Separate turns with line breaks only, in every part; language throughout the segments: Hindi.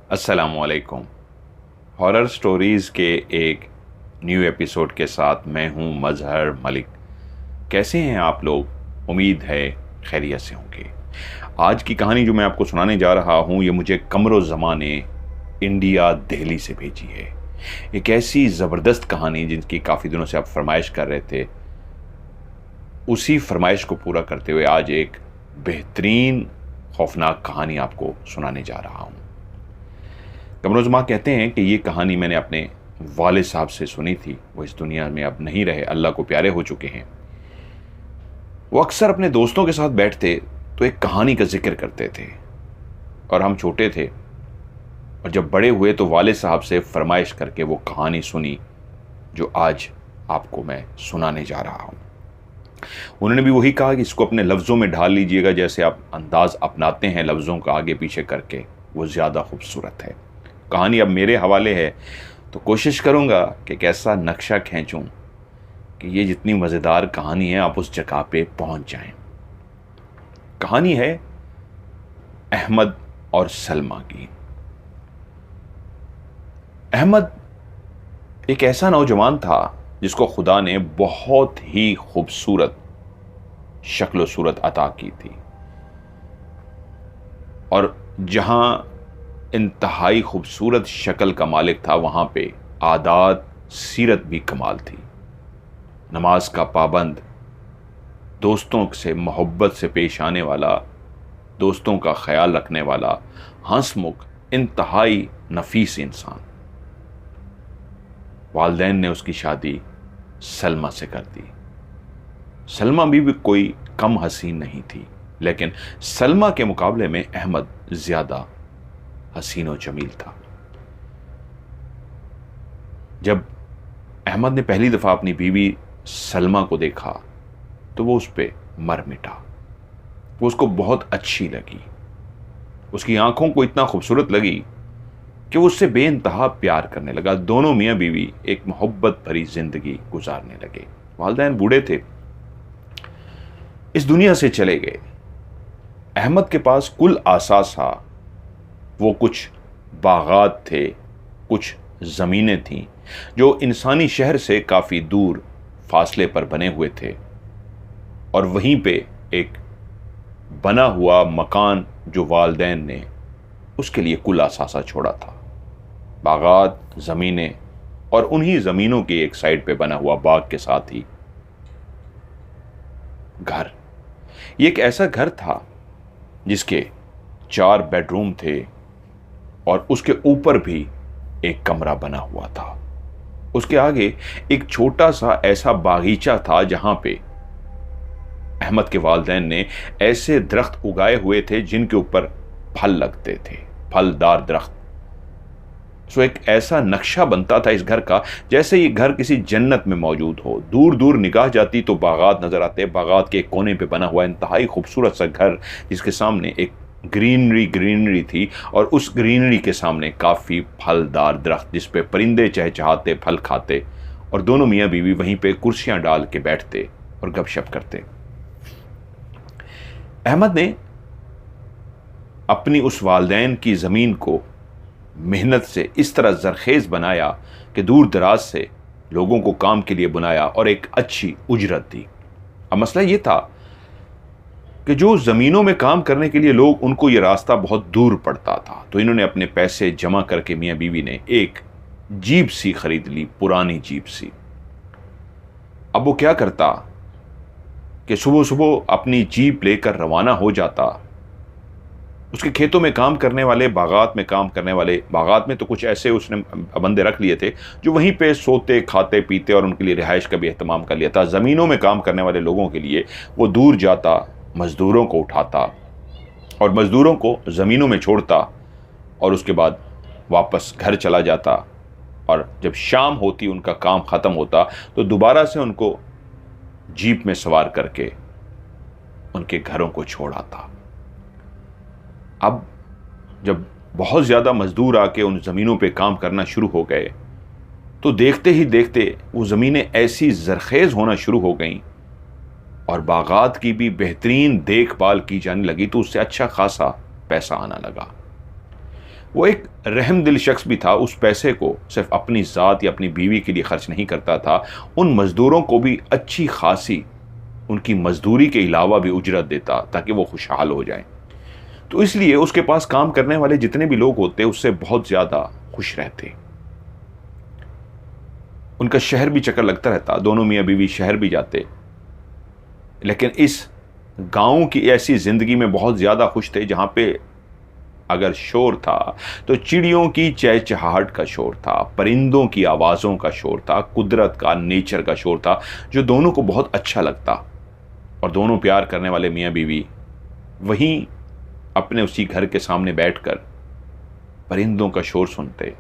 अस्सलामुअलैकुम। हॉरर स्टोरीज़ के एक न्यू एपिसोड के साथ मैं हूं मजहर मलिक। कैसे हैं आप लोग? उम्मीद है खैरियत से होंगे। आज की कहानी जो मैं आपको सुनाने जा रहा हूं ये मुझे कमरो ज़मान ने इंडिया दिल्ली से भेजी है। एक ऐसी ज़बरदस्त कहानी जिनकी काफ़ी दिनों से आप फरमाइश कर रहे थे, उसी फरमाइश को पूरा करते हुए आज एक बेहतरीन खौफनाक कहानी आपको सुनाने जा रहा हूं। कमरोज़मा कहते हैं कि ये कहानी मैंने अपने वालिद साहब से सुनी थी। वो इस दुनिया में अब नहीं रहे, अल्लाह को प्यारे हो चुके हैं। वो अक्सर अपने दोस्तों के साथ बैठते तो एक कहानी का जिक्र करते थे और हम छोटे थे, और जब बड़े हुए तो वालिद साहब से फरमाइश करके वो कहानी सुनी जो आज आपको मैं सुनाने जा रहा हूँ। उन्होंने भी वही कहा कि इसको अपने लफ्ज़ों में ढाल लीजिएगा, जैसे आप अंदाज़ अपनाते हैं लफ्ज़ों का आगे पीछे करके, वो ज़्यादा खूबसूरत है। कहानी अब मेरे हवाले है तो कोशिश करूँगा कि कैसा नक्शा खींचूं कि ये जितनी मज़ेदार कहानी है आप उस जगह पे पहुंच जाएं। कहानी है अहमद और सलमा की। अहमद एक ऐसा नौजवान था जिसको खुदा ने बहुत ही खूबसूरत शक्ल सूरत अता की थी, और जहां इंतहाई खूबसूरत शक्ल का मालिक था वहां पे आदात सीरत भी कमाल थी। नमाज का पाबंद, दोस्तों से मोहब्बत से पेश आने वाला, दोस्तों का ख्याल रखने वाला, हंसमुख, इंतहाई नफीस इंसान। वालिदैन ने उसकी शादी सलमा से कर दी। सलमा भी कोई कम हसीन नहीं थी, लेकिन सलमा के मुकाबले में अहमद ज्यादा हसीन और जमील था। जब अहमद ने पहली दफा अपनी बीवी सलमा को देखा तो वो उस पे मर मिटा। वो उसको बहुत अच्छी लगी, उसकी आंखों को इतना खूबसूरत लगी कि वो उससे बेइंतहा प्यार करने लगा। दोनों मियां बीवी एक मोहब्बत भरी जिंदगी गुजारने लगे। वालिदैन बूढ़े थे, इस दुनिया से चले गए। अहमद के पास कुल आसास था। वो कुछ बागात थे, कुछ ज़मीनें थीं जो इंसानी शहर से काफ़ी दूर फासले पर बने हुए थे, और वहीं पे एक बना हुआ मकान जो वालिदैन ने उसके लिए कुल असासा छोड़ा था। बागात, ज़मीनें, और उन्हीं ज़मीनों की एक साइड पे बना हुआ बाग के साथ ही घर। ये एक ऐसा घर था जिसके 4 बेडरूम थे और उसके ऊपर भी एक कमरा बना हुआ था। उसके आगे एक छोटा सा ऐसा बागीचा था जहां पे अहमद के वालिदैन ने ऐसे दरख्त उगाए हुए थे जिनके ऊपर फल लगते थे, फलदार दरख्त। सो एक ऐसा नक्शा बनता था इस घर का जैसे ये घर किसी जन्नत में मौजूद हो। दूर दूर निगाह जाती तो बागात नजर आते। बागात के एक कोने पे बना हुआ इंतहाई खूबसूरत सा घर जिसके सामने एक ग्रीनरी थी, और उस ग्रीनरी के सामने काफ़ी फलदार दरख्त जिस पे परिंदे चहचहाते, फल खाते, और दोनों मियाँ बीवी वहीं पे कुर्सियां डाल के बैठते और गपशप करते। अहमद ने अपनी उस वालिदैन की ज़मीन को मेहनत से इस तरह जरखेज़ बनाया कि दूर दराज से लोगों को काम के लिए बुलाया और एक अच्छी उजरत दी। अब मसला ये था कि जो ज़मीनों में काम करने के लिए लोग, उनको ये रास्ता बहुत दूर पड़ता था, तो इन्होंने अपने पैसे जमा करके मियाँ बीवी ने एक जीप सी खरीद ली, पुरानी जीप सी। अब वो क्या करता कि सुबह सुबह अपनी जीप लेकर रवाना हो जाता। उसके खेतों में काम करने वाले, बागात में काम करने वाले, बागात में तो कुछ ऐसे उसने बंदे रख लिए थे जो वहीं पे सोते, खाते, पीते और उनके लिए रिहाइश का भी एहतमाम कर लिया था। ज़मीनों में काम करने वाले लोगों के लिए वो दूर जाता, मज़दूरों को उठाता और मज़दूरों को ज़मीनों में छोड़ता, और उसके बाद वापस घर चला जाता, और जब शाम होती, उनका काम ख़त्म होता, तो दोबारा से उनको जीप में सवार करके उनके घरों को छोड़ आता। अब जब बहुत ज़्यादा मज़दूर आके उन ज़मीनों पे काम करना शुरू हो गए तो देखते ही देखते वो ज़मीनें ऐसी ज़रखेज़ होना शुरू हो गईं और बागात की भी बेहतरीन देखभाल की जाने लगी, तो उससे अच्छा खासा पैसा आना लगा। वो एक रहमदिल शख्स भी था। उस पैसे को सिर्फ अपनी ज़ात या अपनी बीवी के लिए खर्च नहीं करता था, उन मज़दूरों को भी अच्छी खासी उनकी मजदूरी के अलावा भी उजरत देता ताकि वो खुशहाल हो जाएं। तो इसलिए उसके पास काम करने वाले जितने भी लोग होते उससे बहुत ज़्यादा खुश रहते। उनका शहर भी चक्कर लगता रहता, दोनों मियाँ बीवी शहर भी जाते, लेकिन इस गांव की ऐसी ज़िंदगी में बहुत ज़्यादा खुश थे जहाँ पे अगर शोर था तो चिड़ियों की चहचहाहट का शोर था, परिंदों की आवाज़ों का शोर था, कुदरत का, नेचर का शोर था, जो दोनों को बहुत अच्छा लगता। और दोनों प्यार करने वाले मियाँ बीवी वहीं अपने उसी घर के सामने बैठकर परिंदों का शोर सुनते,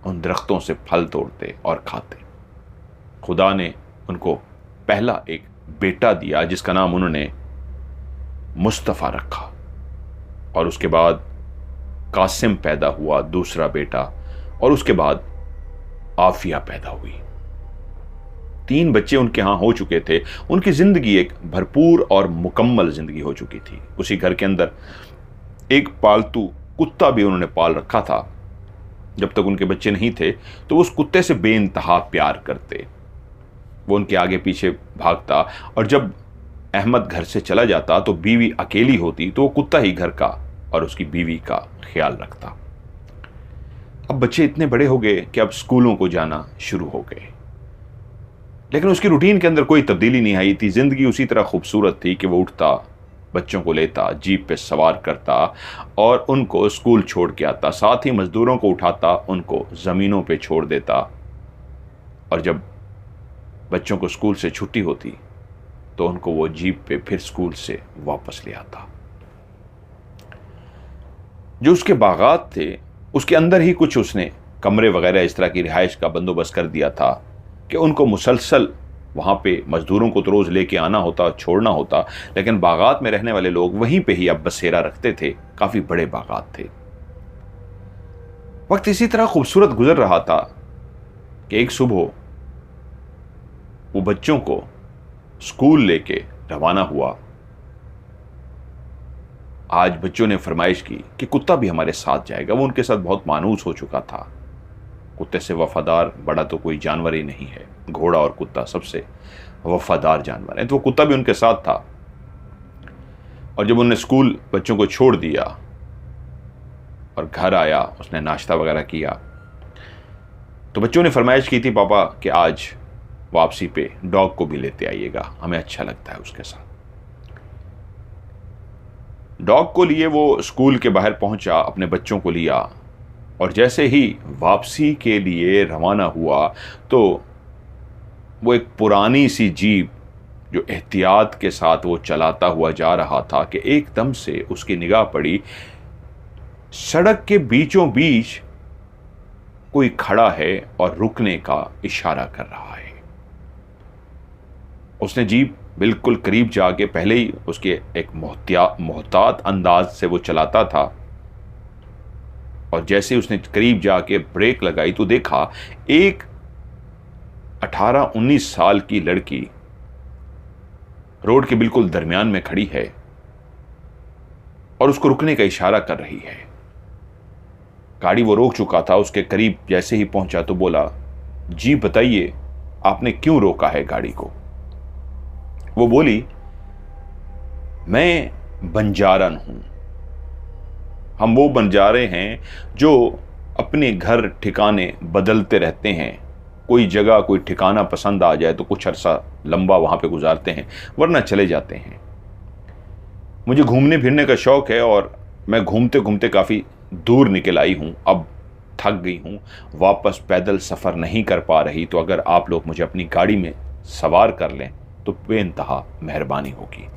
उन दरख्तों से फल तोड़ते और खाते। खुदा ने उनको पहला एक बेटा दिया जिसका नाम उन्होंने मुस्तफ़ा रखा, और उसके बाद कासिम पैदा हुआ दूसरा बेटा, और उसके बाद आफिया पैदा हुई। 3 बच्चे उनके यहाँ हो चुके थे। उनकी ज़िंदगी एक भरपूर और मुकम्मल ज़िंदगी हो चुकी थी। उसी घर के अंदर एक पालतू कुत्ता भी उन्होंने पाल रखा था। जब तक उनके बच्चे नहीं थे तो उस कुत्ते से बेइंतहा प्यार करते, वो उनके आगे पीछे भागता, और जब अहमद घर से चला जाता तो बीवी अकेली होती तो वो कुत्ता ही घर का और उसकी बीवी का ख्याल रखता। अब बच्चे इतने बड़े हो गए कि अब स्कूलों को जाना शुरू हो गए, लेकिन उसकी रूटीन के अंदर कोई तब्दीली नहीं आई थी। जिंदगी उसी तरह खूबसूरत थी कि वो उठता, बच्चों को लेता, जीप पे सवार करता और उनको स्कूल छोड़ के आता, साथ ही मजदूरों को उठाता, उनको ज़मीनों पे छोड़ देता, और जब बच्चों को स्कूल से छुट्टी होती तो उनको वो जीप पे फिर स्कूल से वापस ले आता। जो उसके बागात थे उसके अंदर ही कुछ उसने कमरे वगैरह इस तरह की रिहाइश का बंदोबस्त कर दिया था कि उनको मुसलसल वहाँ पे मजदूरों को तो रोज़ लेके आना होता, छोड़ना होता, लेकिन बागात में रहने वाले लोग वहीं पे ही अब बसेरा रखते थे। काफ़ी बड़े बागात थे। वक्त इसी तरह खूबसूरत गुजर रहा था कि एक सुबह वो बच्चों को स्कूल लेके रवाना हुआ। आज बच्चों ने फरमाइश की कि कुत्ता भी हमारे साथ जाएगा। वो उनके साथ बहुत मानूस हो चुका था। कुत्ते से वफादार बड़ा तो कोई जानवर ही नहीं है। घोड़ा और कुत्ता सबसे वफादार जानवर है, तो वो कुत्ता भी उनके साथ था। और जब उन्होंने स्कूल बच्चों को छोड़ दिया और घर आया, उसने नाश्ता वगैरह किया, तो बच्चों ने फरमाइश की थी पापा कि आज वापसी पे डॉग को भी लेते आइएगा, हमें अच्छा लगता है उसके साथ। डॉग को लिए वो स्कूल के बाहर पहुंचा, अपने बच्चों को लिया, और जैसे ही वापसी के लिए रवाना हुआ तो वो एक पुरानी सी जीप जो एहतियात के साथ वो चलाता हुआ जा रहा था कि एकदम से उसकी निगाह पड़ी, सड़क के बीचों बीच कोई खड़ा है और रुकने का इशारा कर रहा है। उसने जीप बिल्कुल करीब जाके, पहले ही उसके एक मोहतात अंदाज से वो चलाता था, और जैसे उसने करीब जाके ब्रेक लगाई तो देखा एक 18-19 साल की लड़की रोड के बिल्कुल दरमियान में खड़ी है और उसको रुकने का इशारा कर रही है। गाड़ी वो रोक चुका था, उसके करीब जैसे ही पहुंचा तो बोला, जी बताइए आपने क्यों रोका है गाड़ी को। वो बोली, मैं बंजारन हूं। हम वो बंजारे हैं जो अपने घर ठिकाने बदलते रहते हैं। कोई जगह, कोई ठिकाना पसंद आ जाए तो कुछ अरसा लंबा वहाँ पे गुजारते हैं, वरना चले जाते हैं। मुझे घूमने फिरने का शौक़ है और मैं घूमते घूमते काफ़ी दूर निकल आई हूँ। अब थक गई हूँ, वापस पैदल सफ़र नहीं कर पा रही, तो अगर आप लोग मुझे अपनी गाड़ी में सवार कर लें तो बेइंतहा मेहरबानी होगी।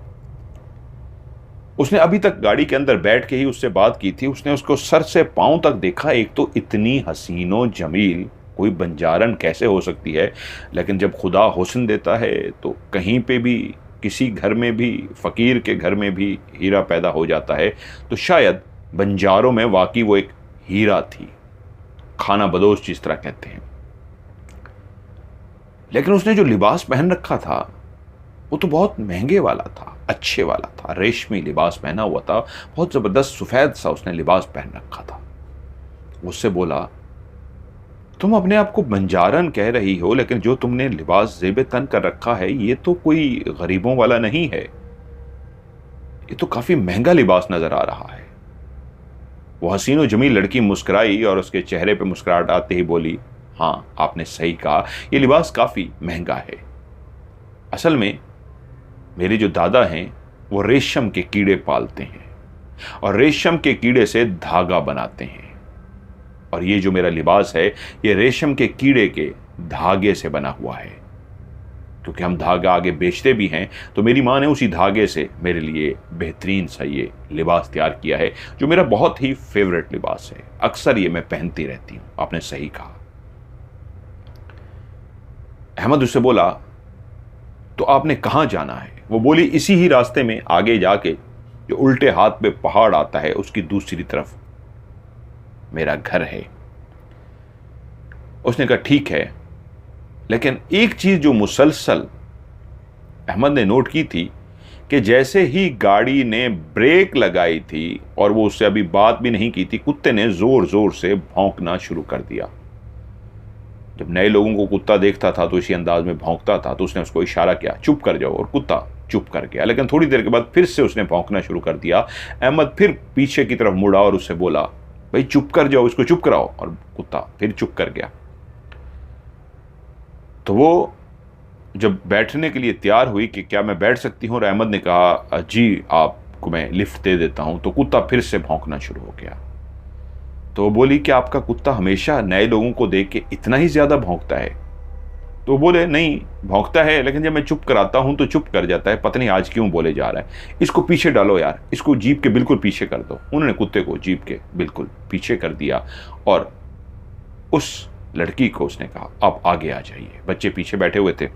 उसने अभी तक गाड़ी के अंदर बैठ के ही उससे बात की थी। उसने उसको सर से पांव तक देखा। एक तो इतनी हसीनो जमील कोई बंजारन कैसे हो सकती है, लेकिन जब खुदा हुस्न देता है तो कहीं पे भी, किसी घर में भी, फ़कीर के घर में भी हीरा पैदा हो जाता है। तो शायद बंजारों में वाकई वो एक हीरा थी, खाना बदोश जिस तरह कहते हैं। लेकिन उसने जो लिबास पहन रखा था वो तो बहुत महंगे वाला था, अच्छे वाला था। रेशमी लिबास पहना हुआ था, बहुत ज़बरदस्त सफ़ेद सा उसने लिबास पहन रखा था। उससे बोला, तुम अपने आप को बंजारन कह रही हो, लेकिन जो तुमने लिबास ज़ेब तन कर रखा है ये तो कोई गरीबों वाला नहीं है, ये तो काफी महंगा लिबास नजर आ रहा है। वो हसीन और जमील लड़की मुस्कुराई और उसके चेहरे पे मुस्कुराहट आते ही बोली, हाँ आपने सही कहा, ये लिबास काफी महंगा है। असल में मेरे जो दादा हैं वो रेशम के कीड़े पालते हैं और रेशम के कीड़े से धागा बनाते हैं, और ये जो मेरा लिबास है ये रेशम के कीड़े के धागे से बना हुआ है। क्योंकि हम धागा आगे बेचते भी हैं, तो मेरी माँ ने उसी धागे से मेरे लिए बेहतरीन सा ये लिबास तैयार किया है, जो मेरा बहुत ही फेवरेट लिबास है। अक्सर ये मैं पहनती रहती हूं। आपने सही कहा। अहमद उससे बोला, तो आपने कहां जाना है? वो बोली, इसी ही रास्ते में आगे जाके जो उल्टे हाथ पे पहाड़ आता है उसकी दूसरी तरफ मेरा घर है। उसने कहा, ठीक है, लेकिन एक चीज जो मुसलसल अहमद ने नोट की थी कि जैसे ही गाड़ी ने ब्रेक लगाई थी और वो उससे अभी बात भी नहीं की थी, कुत्ते ने जोर जोर से भौंकना शुरू कर दिया। जब नए लोगों को कुत्ता देखता था तो इसी अंदाज में भौंकता था, तो उसने उसको इशारा किया, चुप कर जाओ, और कुत्ता चुप कर गया। लेकिन थोड़ी देर के बाद फिर से उसने भौंकना शुरू कर दिया। अहमद फिर पीछे की तरफ मुड़ा और उससे बोला, भाई चुप कर जाओ, इसको चुप कराओ, और कुत्ता फिर चुप कर गया। तो वो जब बैठने के लिए तैयार हुई कि क्या मैं बैठ सकती हूँ, और अहमद ने कहा, जी आपको मैं लिफ्ट दे देता हूँ, तो कुत्ता फिर से भौंकना शुरू हो गया। तो वो बोली, कि आपका कुत्ता हमेशा नए लोगों को देख के इतना ही ज्यादा भौंकता है? तो बोले, नहीं भौंकता है, लेकिन जब मैं चुप कराता हूं तो चुप कर जाता है, पता नहीं आज क्यों बोले जा रहा है। इसको पीछे डालो यार, इसको जीप के बिल्कुल पीछे कर दो। उन्होंने कुत्ते को जीप के बिल्कुल पीछे कर दिया और उस लड़की को उसने कहा, आप आगे आ जाइए। बच्चे पीछे बैठे हुए थे,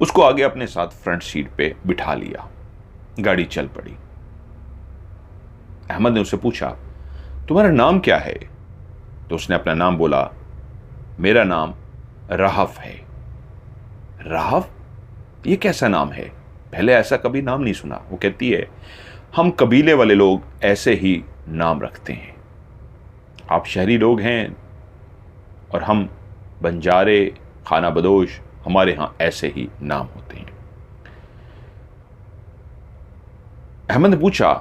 उसको आगे अपने साथ फ्रंट सीट पे बिठा लिया। गाड़ी चल पड़ी। अहमद ने उससे पूछा, तुम्हारा नाम क्या है? तो उसने अपना नाम बोला, मेरा नाम राहफ है। राहफ? ये कैसा नाम है? पहले ऐसा कभी नाम नहीं सुना। वो कहती है, हम कबीले वाले लोग ऐसे ही नाम रखते हैं। आप शहरी लोग हैं और हम बंजारे, खाना बदोश, हमारे यहां ऐसे ही नाम होते हैं। अहमद ने पूछा,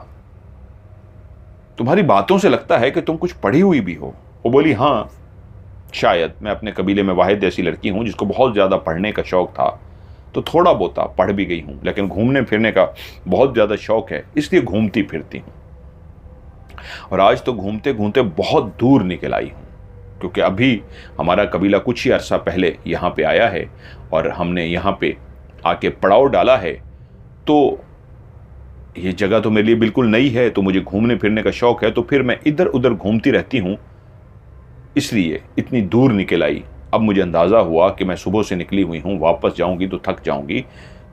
तुम्हारी बातों से लगता है कि तुम कुछ पढ़ी हुई भी हो। वो बोली, हाँ शायद मैं अपने कबीले में वाहिद ऐसी लड़की हूं जिसको बहुत ज्यादा पढ़ने का शौक था, तो थोड़ा बहुत पढ़ भी गई हूं, लेकिन घूमने फिरने का बहुत ज्यादा शौक है, इसलिए घूमती फिरती हूं। और आज तो घूमते घूमते बहुत दूर निकल आई हूं, क्योंकि अभी हमारा कबीला कुछ ही अरसा पहले यहाँ पे आया है और हमने यहाँ पे आके पड़ाव डाला है। तो ये जगह तो मेरे लिए बिल्कुल नई है, तो मुझे घूमने फिरने का शौक है, तो फिर मैं इधर उधर घूमती रहती हूँ, इसलिए इतनी दूर निकल आई। अब मुझे अंदाज़ा हुआ कि मैं सुबह से निकली हुई हूँ, वापस जाऊँगी तो थक जाऊँगी,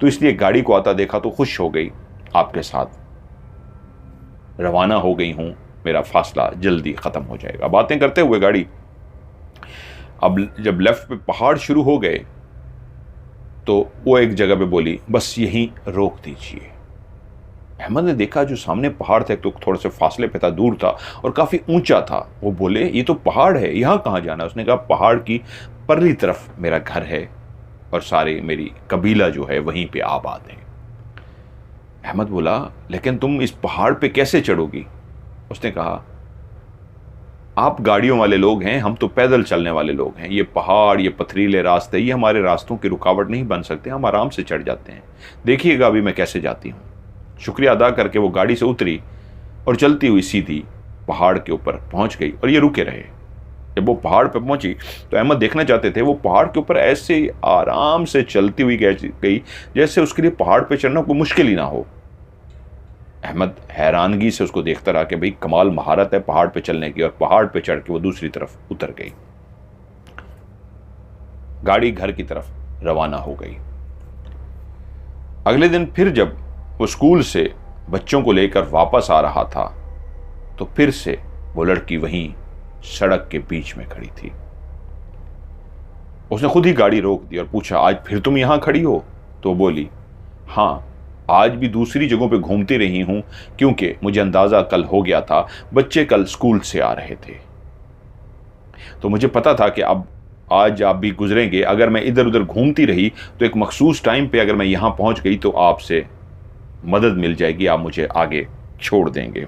तो इसलिए गाड़ी को आता देखा तो खुश हो गई, आपके साथ रवाना हो गई हूँ, मेरा फासला जल्दी ख़त्म हो जाएगा। बातें करते हुए गाड़ी अब जब लेफ्ट पे पहाड़ शुरू हो गए तो वो एक जगह पे बोली, बस यहीं रोक दीजिए। अहमद ने देखा जो सामने पहाड़ था, तो थोड़े से फासले पे था, दूर था और काफ़ी ऊंचा था। वो बोले, ये तो पहाड़ है, यहाँ कहाँ जाना है? उसने कहा, पहाड़ की परली तरफ मेरा घर है और सारे मेरी कबीला जो है वहीं पे आबाद है। अहमद बोला, लेकिन तुम इस पहाड़ पे कैसे चढ़ोगी? उसने कहा, आप गाड़ियों वाले लोग हैं, हम तो पैदल चलने वाले लोग हैं। ये पहाड़, ये पथरीले रास्ते, ये हमारे रास्तों की रुकावट नहीं बन सकते, हम आराम से चढ़ जाते हैं। देखिएगा अभी मैं कैसे जाती हूँ। शुक्रिया अदा करके वो गाड़ी से उतरी और चलती हुई सीधी पहाड़ के ऊपर पहुंच गई और ये रुके रहे। जब वो पहाड़ पर पहुंची तो अहमद देखना चाहते थे वो पहाड़ के ऊपर ऐसे आराम से चलती हुई गई जैसे उसके लिए पहाड़ पे चढ़ना कोई मुश्किल ही ना हो। अहमद हैरानगी से उसको देखता रहा कि भाई कमाल महारत है पहाड़ पे चलने की, और पहाड़ पे चढ़ के वो दूसरी तरफ उतर गई। गाड़ी घर की तरफ रवाना हो गई। अगले दिन फिर जब वो स्कूल से बच्चों को लेकर वापस आ रहा था तो फिर से वो लड़की वहीं सड़क के बीच में खड़ी थी। उसने खुद ही गाड़ी रोक दी और पूछा, आज फिर तुम यहां खड़ी हो? तो बोली, हाँ आज भी दूसरी जगहों पे घूमती रही हूं, क्योंकि मुझे अंदाजा कल हो गया था, बच्चे कल स्कूल से आ रहे थे। तो मुझे पता था कि अब आज आप भी गुजरेंगे, अगर मैं इधर उधर घूमती रही तो एक मखसूस टाइम पे अगर मैं यहाँ पहुँच गई तो आपसे मदद मिल जाएगी, आप मुझे आगे छोड़ देंगे।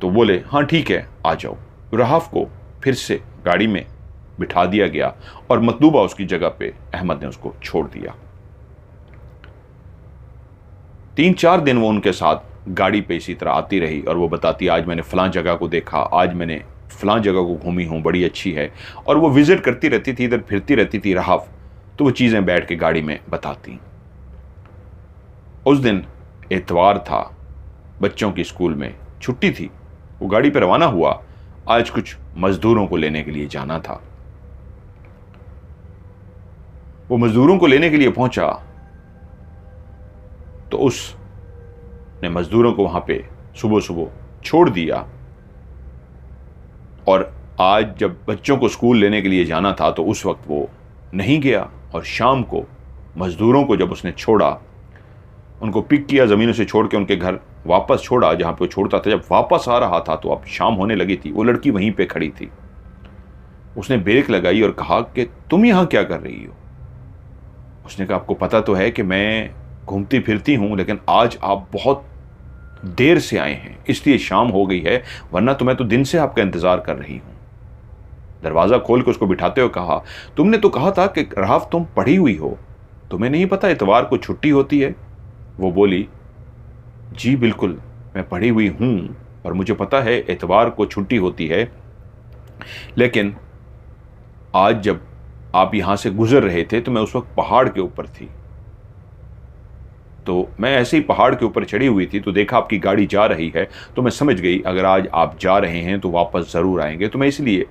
तो बोले हाँ ठीक है आ जाओ। रहाफ को फिर से गाड़ी में बिठा दिया गया और मतलूबा उसकी जगह पे अहमद ने उसको छोड़ दिया। 3-4 दिन वो उनके साथ गाड़ी पे इसी तरह आती रही और वो बताती आज मैंने फलां जगह को देखा, आज मैंने फलां जगह को घूमी हूँ, बड़ी अच्छी है। और वो विजिट करती रहती थी, इधर फिरती रहती थी रहाफ, तो वो चीज़ें बैठ के गाड़ी में बताती। उस दिन इतवार था, बच्चों की स्कूल में छुट्टी थी, वो गाड़ी पर रवाना हुआ। आज कुछ मजदूरों को लेने के लिए जाना था। वो मजदूरों को लेने के लिए पहुंचा तो उसने मजदूरों को वहां पे सुबह सुबह छोड़ दिया। और आज जब बच्चों को स्कूल लेने के लिए जाना था तो उस वक्त वो नहीं गया। और शाम को मजदूरों को जब उसने छोड़ा, उनको पिक किया, ज़मीनों से छोड़ के उनके घर वापस छोड़ा जहाँ पे वो छोड़ता था, जब वापस आ रहा था तो अब शाम होने लगी थी। वो लड़की वहीं पे खड़ी थी। उसने ब्रेक लगाई और कहा कि तुम यहाँ क्या कर रही हो? उसने कहा आपको पता तो है कि मैं घूमती फिरती हूँ, लेकिन आज आप बहुत देर से आए हैं इसलिए शाम हो गई है, वरना तो मैं तो दिन से आपका इंतज़ार कर रही हूँ। दरवाज़ा खोल के उसको बिठाते हुए कहा तुमने तो कहा था कि रहाफ तुम पढ़ी हुई हो, तुम्हें नहीं पता इतवार को छुट्टी होती है? वो बोली जी बिल्कुल, मैं पढ़ी हुई हूँ और मुझे पता है इतवार को छुट्टी होती है, लेकिन आज जब आप यहाँ से गुजर रहे थे तो मैं उस वक्त पहाड़ के ऊपर थी, तो मैं ऐसे ही पहाड़ के ऊपर चढ़ी हुई थी तो देखा आपकी गाड़ी जा रही है, तो मैं समझ गई अगर आज आप जा रहे हैं तो वापस ज़रूर आएंगे, तो मैं इसलिए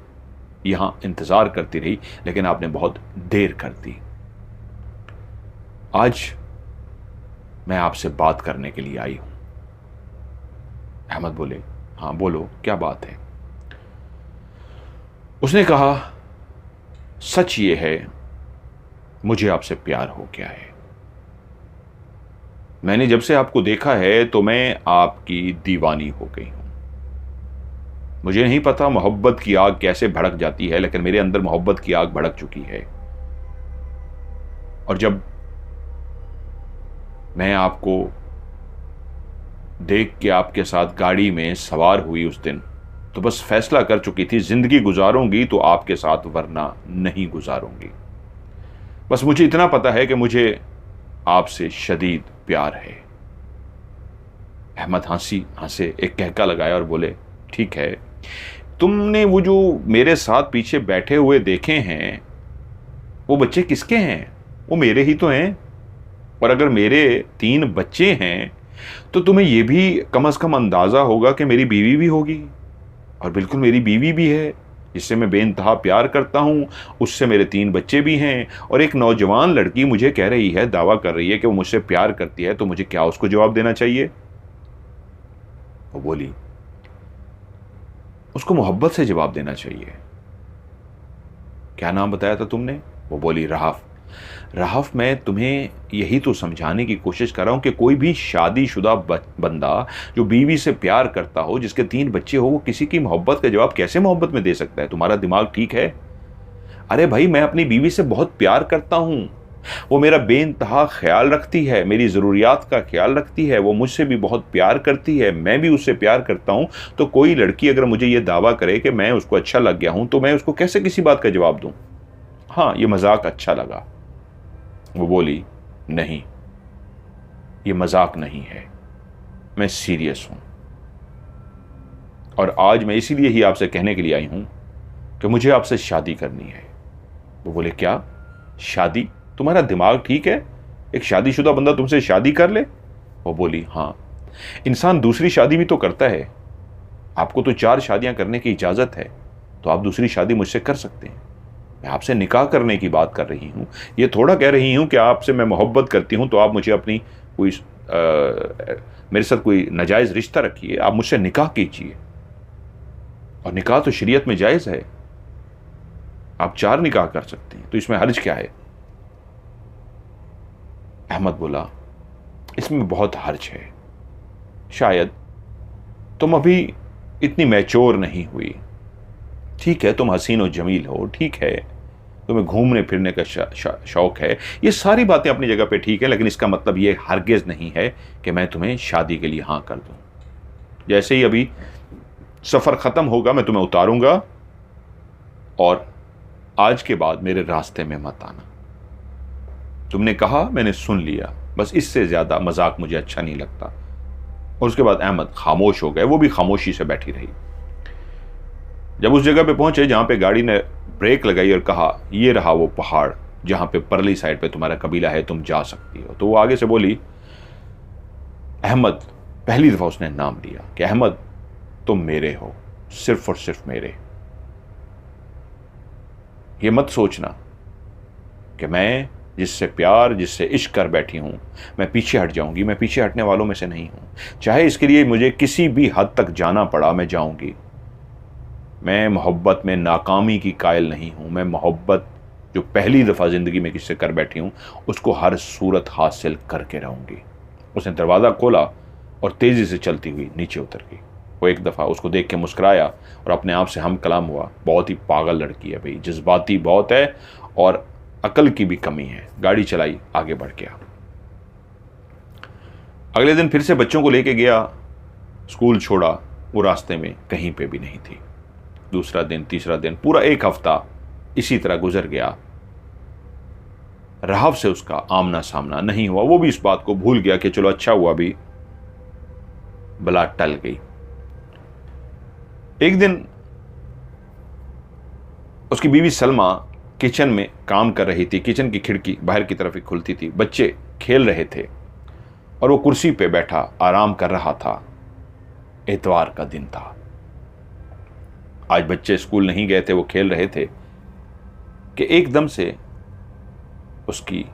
यहाँ इंतज़ार करती रही, लेकिन आपने बहुत देर कर दी। आज मैं आपसे बात करने के लिए आई हूँ। अहमद बोले हाँ बोलो क्या बात है? उसने कहा सच ये है मुझे आपसे प्यार हो गया है। मैंने जब से आपको देखा है तो मैं आपकी दीवानी हो गई हूं। मुझे नहीं पता मोहब्बत की आग कैसे भड़क जाती है, लेकिन मेरे अंदर मोहब्बत की आग भड़क चुकी है। और जब मैं आपको देख के आपके साथ गाड़ी में सवार हुई उस दिन, तो बस फैसला कर चुकी थी जिंदगी गुजारूंगी तो आपके साथ, वरना नहीं गुजारूंगी। बस मुझे इतना पता है कि मुझे आपसे शदीद प्यार है। अहमद हंसे एक कहका लगाया और बोले ठीक है, तुमने वो जो मेरे साथ पीछे बैठे हुए देखे हैं वो बच्चे किसके हैं? वो मेरे ही तो हैं। और अगर मेरे 3 बच्चे हैं तो तुम्हें ये भी कम से कम अंदाज़ा होगा कि मेरी बीवी भी होगी, और बिल्कुल मेरी बीवी भी है जिससे मैं बेइंतहा प्यार करता हूँ, उससे मेरे 3 बच्चे भी हैं। और एक नौजवान लड़की मुझे कह रही है, दावा कर रही है कि वो मुझसे प्यार करती है, तो मुझे क्या उसको जवाब देना चाहिए? वो बोली उसको मोहब्बत से जवाब देना चाहिए। क्या नाम बताया था तुमने? वो बोली रहाफ। रहाफ, मैं तुम्हें यही तो समझाने की कोशिश कर रहा हूं कि कोई भी शादीशुदा बंदा जो बीवी से प्यार करता हो, जिसके 3 बच्चे हो, वो किसी की मोहब्बत का जवाब कैसे मोहब्बत में दे सकता है? तुम्हारा दिमाग ठीक है? अरे भाई, मैं अपनी बीवी से बहुत प्यार करता हूं, वो मेरा बेइंतहा ख्याल रखती है, मेरी ज़रूरियात का ख्याल रखती है, वो मुझसे भी बहुत प्यार करती है, मैं भी उससे प्यार करता हूं। तो कोई लड़की अगर मुझे ये दावा करे कि मैं उसको अच्छा लग गया हूं, तो मैं उसको कैसे किसी बात का जवाब दूं? हाँ, ये मजाक अच्छा लगा। वो बोली नहीं, ये मजाक नहीं है, मैं सीरियस हूं, और आज मैं इसीलिए ही आपसे कहने के लिए आई हूं कि मुझे आपसे शादी करनी है। वो बोले क्या शादी? तुम्हारा दिमाग ठीक है? एक शादीशुदा बंदा तुमसे शादी कर ले? वो बोली हाँ, इंसान दूसरी शादी भी तो करता है, आपको तो 4 शादियां करने की इजाजत है, तो आप दूसरी शादी मुझसे कर सकते हैं। मैं आपसे निकाह करने की बात कर रही हूँ, ये थोड़ा कह रही हूँ कि आपसे मैं मोहब्बत करती हूँ तो आप मुझे अपनी कोई मेरे साथ कोई नाजायज़ रिश्ता रखिए, आप मुझसे निकाह कीजिए। और निकाह तो शरीयत में जायज़ है, आप 4 निकाह कर सकते हैं, तो इसमें हर्ज क्या है? अहमद बोला इसमें बहुत हर्ज है, शायद तुम अभी इतनी मैच्योर नहीं हुई, ठीक है, तुम हसीन और जमील हो, ठीक है, तुम्हें घूमने फिरने का शौक है, ये सारी बातें अपनी जगह पे ठीक है, लेकिन इसका मतलब ये हरगिज़ नहीं है कि मैं तुम्हें शादी के लिए हाँ कर दूं। जैसे ही अभी सफ़र ख़त्म होगा मैं तुम्हें उतारूंगा, और आज के बाद मेरे रास्ते में मत आना। तुमने कहा, मैंने सुन लिया, बस इससे ज़्यादा मजाक मुझे अच्छा नहीं लगता। और उसके बाद अहमद खामोश हो गए, वो भी खामोशी से बैठी रही। जब उस जगह पे पहुंचे जहां पे गाड़ी ने ब्रेक लगाई और कहा, ये रहा वो पहाड़ जहां पे परली साइड पे तुम्हारा कबीला है, तुम जा सकती हो, तो वो आगे से बोली, अहमद, पहली दफा उसने नाम लिया कि अहमद तुम मेरे हो, सिर्फ और सिर्फ मेरे। ये मत सोचना कि मैं जिससे प्यार, जिससे इश्क कर बैठी हूं, मैं पीछे हट जाऊंगी। मैं पीछे हटने वालों में से नहीं हूं। चाहे इसके लिए मुझे किसी भी हद तक जाना पड़ा, मैं जाऊंगी। मैं मोहब्बत में नाकामी की कायल नहीं हूं। मैं मोहब्बत जो पहली दफ़ा ज़िंदगी में किससे कर बैठी हूं, उसको हर सूरत हासिल करके रहूंगी। उसने दरवाज़ा खोला और तेज़ी से चलती हुई नीचे उतर गई। वो एक दफ़ा उसको देख के मुस्कुराया और अपने आप से हम कलाम हुआ, बहुत ही पागल लड़की है भाई, जज्बाती बहुत है और अकल की भी कमी है। गाड़ी चलाई, आगे बढ़ गया। अगले दिन फिर से बच्चों को लेके गया, स्कूल छोड़ा, वो रास्ते में कहीं पे भी नहीं थी। दूसरा दिन, तीसरा दिन, पूरा एक हफ्ता इसी तरह गुजर गया। राहव से उसका आमना सामना नहीं हुआ। वो भी इस बात को भूल गया कि चलो अच्छा हुआ भी बला टल गई। एक दिन उसकी बीवी सलमा किचन में काम कर रही थी। किचन की खिड़की बाहर की तरफ ही खुलती थी। बच्चे खेल रहे थे और वो कुर्सी पे बैठा आराम कर रहा था। इतवार का दिन था। आज बच्चे स्कूल नहीं गए थे, वो खेल रहे थे कि एकदम से उसकी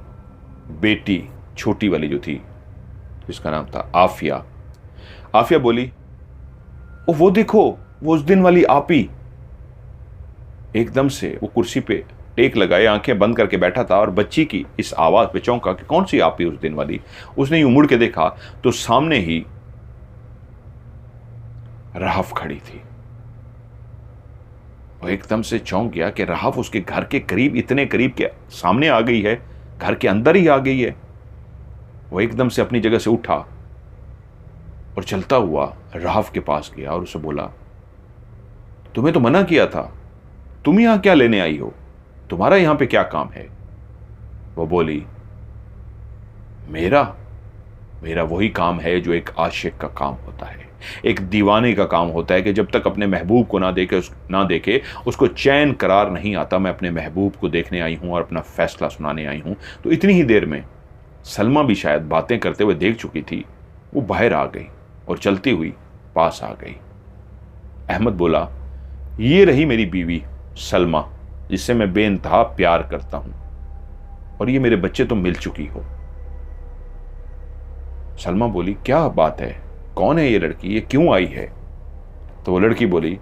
बेटी छोटी वाली जो थी, जिसका नाम था आफिया, आफिया बोली, वो देखो, वो उस दिन वाली आपी। एकदम से वो कुर्सी पे टेक लगाए, आंखें बंद करके बैठा था और बच्ची की इस आवाज पे चौंका कि कौन सी आपी उस दिन वाली। उसने यूं मुड़ के देखा तो सामने ही राहफ खड़ी थी। वो एकदम से चौंक गया कि राहफ उसके घर के करीब, इतने करीब के सामने आ गई है, घर के अंदर ही आ गई है। वो एकदम से अपनी जगह से उठा और चलता हुआ राहफ के पास गया और उसे बोला, तुम्हें तो मना किया था, तुम यहां क्या लेने आई हो, तुम्हारा यहां पे क्या काम है। वो बोली, मेरा वही काम है जो एक आशिक का काम होता है, एक दीवाने का काम होता है कि जब तक अपने महबूब को ना देखे उसको चैन करार नहीं आता। मैं अपने महबूब को देखने आई हूं और अपना फैसला सुनाने आई हूं। तो इतनी ही देर में सलमा भी शायद बातें करते हुए देख चुकी थी। वो बाहर आ गई और चलती हुई पास आ गई। अहमद बोला, ये रही मेरी बीवी सलमा, जिससे मैं बेइंतहा प्यार करता हूं, और ये मेरे बच्चे तुम मिल चुकी हो। सलमा बोली, क्या बात है, कौन है ये लड़की, ये क्यों आई है। तो वो लड़की बोली,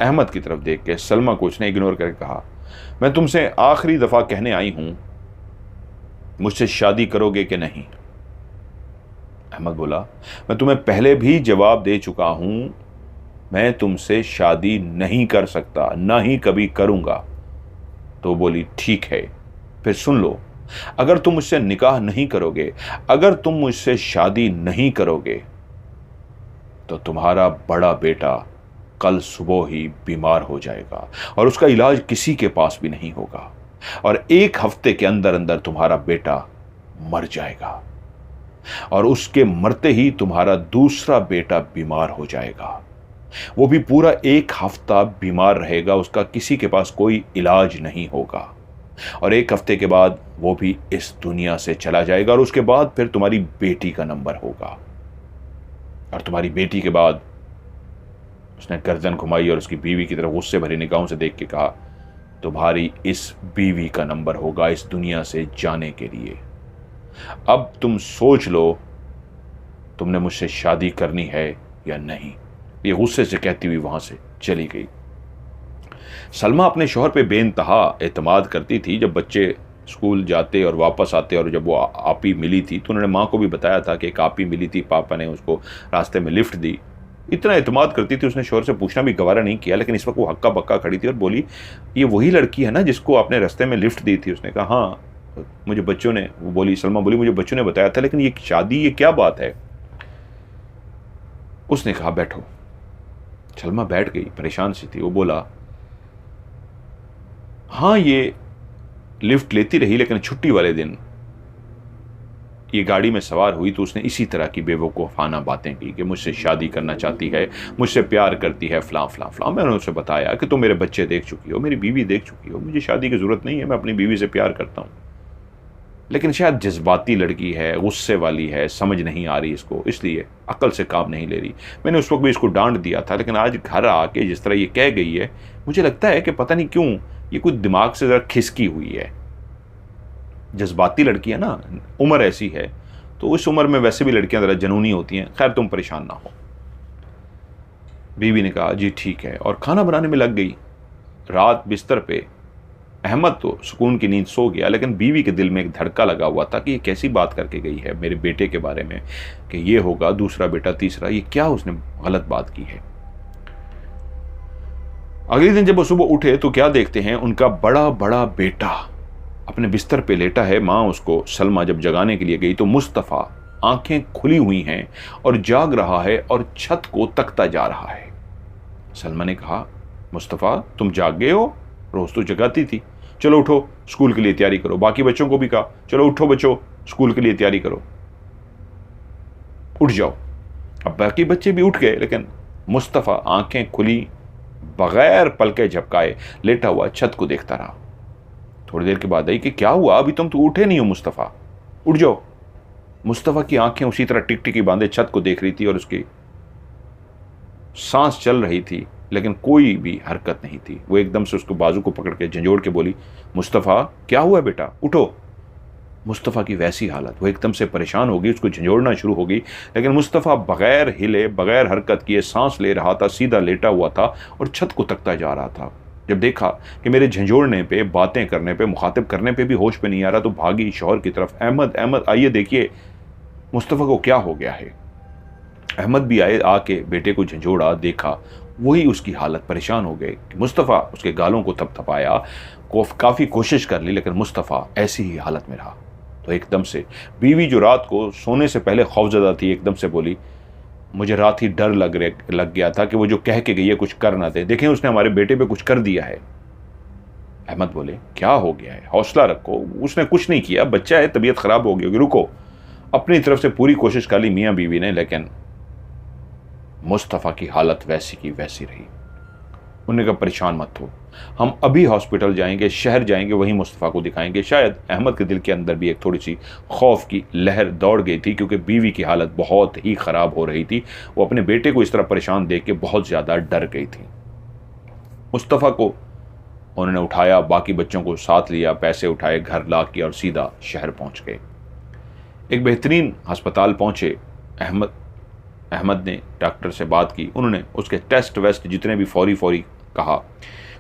अहमद की तरफ देख के सलमा को उसने इग्नोर करके कहा, मैं तुमसे आखिरी दफा कहने आई हूं, मुझसे शादी करोगे कि नहीं। अहमद बोला, मैं तुम्हें पहले भी जवाब दे चुका हूं, मैं तुमसे शादी नहीं कर सकता, ना ही कभी करूंगा। तो बोली, ठीक है, फिर सुन लो, अगर तुम मुझसे निकाह नहीं करोगे, अगर तुम मुझसे शादी नहीं करोगे, तो तुम्हारा बड़ा बेटा कल सुबह ही बीमार हो जाएगा और उसका इलाज किसी के पास भी नहीं होगा, और 1 हफ्ते के अंदर अंदर तुम्हारा बेटा मर जाएगा, और उसके मरते ही तुम्हारा दूसरा बेटा बीमार हो जाएगा। वो भी पूरा 1 हफ्ता बीमार रहेगा, उसका किसी के पास कोई इलाज नहीं होगा, और 1 हफ्ते के बाद वो भी इस दुनिया से चला जाएगा, और उसके बाद फिर तुम्हारी बेटी का नंबर होगा, और तुम्हारी बेटी के बाद। उसने गर्दन घुमाई और उसकी बीवी की तरफ गुस्से भरी निगाहों से देख के कहा, तुम्हारी इस बीवी का नंबर होगा इस दुनिया से जाने के लिए। अब तुम सोच लो, तुमने मुझसे शादी करनी है या नहीं। ये गुस्से से कहती हुई वहां से चली गई। सलमा अपने शौहर पे बेइंतहा एतमाद करती थी। जब बच्चे स्कूल जाते और वापस आते, और जब वो आपी मिली थी तो उन्होंने माँ को भी बताया था कि एक आपी मिली थी, पापा ने उसको रास्ते में लिफ्ट दी, इतना एतमाद करती थी, उसने शोहर से पूछना भी गवारा नहीं किया। लेकिन इस वक्त वो हक्का बक्का खड़ी थी और बोली, ये वही लड़की है ना जिसको आपने रास्ते में लिफ्ट दी थी? उसने कहा हाँ, मुझे बच्चों ने, वो बोली, सलमा बोली, मुझे बच्चों ने बताया था, लेकिन ये शादी, ये क्या बात है? उसने कहा बैठो। सलमा बैठ गई, परेशान सी थी। वो बोला, हाँ ये लिफ्ट लेती रही, लेकिन छुट्टी वाले दिन ये गाड़ी में सवार हुई तो उसने इसी तरह की बेवकूफ़ाना बातें की कि मुझसे शादी करना चाहती है, मुझसे प्यार करती है, फलां फलां फलां। मैंने उसे बताया कि तुम मेरे बच्चे देख चुकी हो, मेरी बीवी देख चुकी हो, मुझे शादी की ज़रूरत नहीं है, मैं अपनी बीवी से प्यार करता हूँ। लेकिन शायद जज्बाती लड़की है, गुस्से वाली है, समझ नहीं आ रही इसको, इसलिए अक्ल से काम नहीं ले रही। मैंने उस वक्त भी इसको डांट दिया था, लेकिन आज घर आके जिस तरह ये कह गई है, मुझे लगता है कि पता नहीं क्यों ये कुछ दिमाग से ज़रा खिसकी हुई है। जज्बाती लड़की है ना, उम्र ऐसी है, तो उस उम्र में वैसे भी लड़कियां ज़रा जनूनी होती हैं। खैर तुम परेशान ना हो। बीवी ने कहा जी ठीक है, और खाना बनाने में लग गई। रात बिस्तर पे अहमद तो सुकून की नींद सो गया, लेकिन बीवी के दिल में एक धड़का लगा हुआ था कि ये कैसी बात करके गई है मेरे बेटे के बारे में, कि ये होगा दूसरा बेटा, तीसरा, ये क्या उसने गलत बात की है। अगले दिन जब वो सुबह उठे तो क्या देखते हैं, उनका बड़ा बड़ा बेटा अपने बिस्तर पे लेटा है। माँ उसको, सलमा जब जगाने के लिए गई तो मुस्तफ़ा आंखें खुली हुई हैं और जाग रहा है और छत को तकता जा रहा है। सलमा ने कहा, मुस्तफ़ा तुम जाग गए हो? रोज तो जगाती थी। चलो उठो, स्कूल के लिए तैयारी करो। बाकी बच्चों को भी कहा, चलो उठो बच्चों, स्कूल के लिए तैयारी करो, उठ जाओ। अब बाकी बच्चे भी उठ गए, लेकिन मुस्तफ़ा आंखें खुली, बगैर पलके झपकाए लेटा हुआ छत को देखता रहा। थोड़ी देर के बाद आई कि क्या हुआ, अभी तुम तो उठे नहीं हो मुस्तफ़ा, उठ जाओ। मुस्तफ़ा की आंखें उसी तरह टिकटिकी बांधे छत को देख रही थी और उसकी सांस चल रही थी, लेकिन कोई भी हरकत नहीं थी। वो एकदम से उसको बाजू को पकड़ के झंझोड़ के बोली, मुस्तफ़ा क्या हुआ बेटा, उठो। मुस्तफ़ा की वैसी हालत, वो एकदम से परेशान हो गई, उसको झंझोड़ना शुरू हो गई, लेकिन मुस्तफ़ा बगैर हिले, बगैर हरकत किए सांस ले रहा था, सीधा लेटा हुआ था और छत को तकता जा रहा था। जब देखा कि मेरे झंझोड़ने पे, बातें करने पे, मुखातिब करने पे भी होश पे नहीं आ रहा, तो भागी शौहर की तरफ, अहमद अहमद आइए देखिए मुस्तफ़ा को क्या हो गया है। अहमद भी आए, आके बेटे को झंझोड़ा, देखा वही उसकी हालत, परेशान हो गए। मुस्तफ़ा उसके गालों को थपथपाया, काफ़ी कोशिश कर ली, लेकिन मुस्तफ़ा ऐसी ही हालत में रहा। तो एकदम से बीवी, जो रात को सोने से पहले खौफजदा थी, एकदम से बोली, मुझे रात ही डर लग गया था कि वो जो कह के गई है कुछ कर ना दे, देखें उसने हमारे बेटे पे कुछ कर दिया है। अहमद बोले, क्या हो गया है, हौसला रखो, उसने कुछ नहीं किया, बच्चा है, तबीयत खराब हो गई होगी, रुको। अपनी तरफ से पूरी कोशिश कर ली मियाँ बीवी ने, लेकिन मुस्तफ़ा की हालत वैसी की वैसी रही। उन्होंने कहा परेशान मत हो, हम अभी हॉस्पिटल जाएंगे, शहर जाएंगे, वहीं मुस्तफ़ा को दिखाएंगे। शायद अहमद के दिल के अंदर भी एक थोड़ी सी खौफ की लहर दौड़ गई थी, क्योंकि बीवी की हालत बहुत ही ख़राब हो रही थी। वो अपने बेटे को इस तरह परेशान देख के बहुत ज़्यादा डर गई थी। मुस्तफ़ा को उन्होंने उठाया, बाकी बच्चों को साथ लिया, पैसे उठाए, घर ला के और सीधा शहर पहुँच गए। एक बेहतरीन अस्पताल पहुँचे। अहमद ने डॉक्टर से बात की, उन्होंने उसके टेस्ट वेस्ट जितने भी फौरी कहा,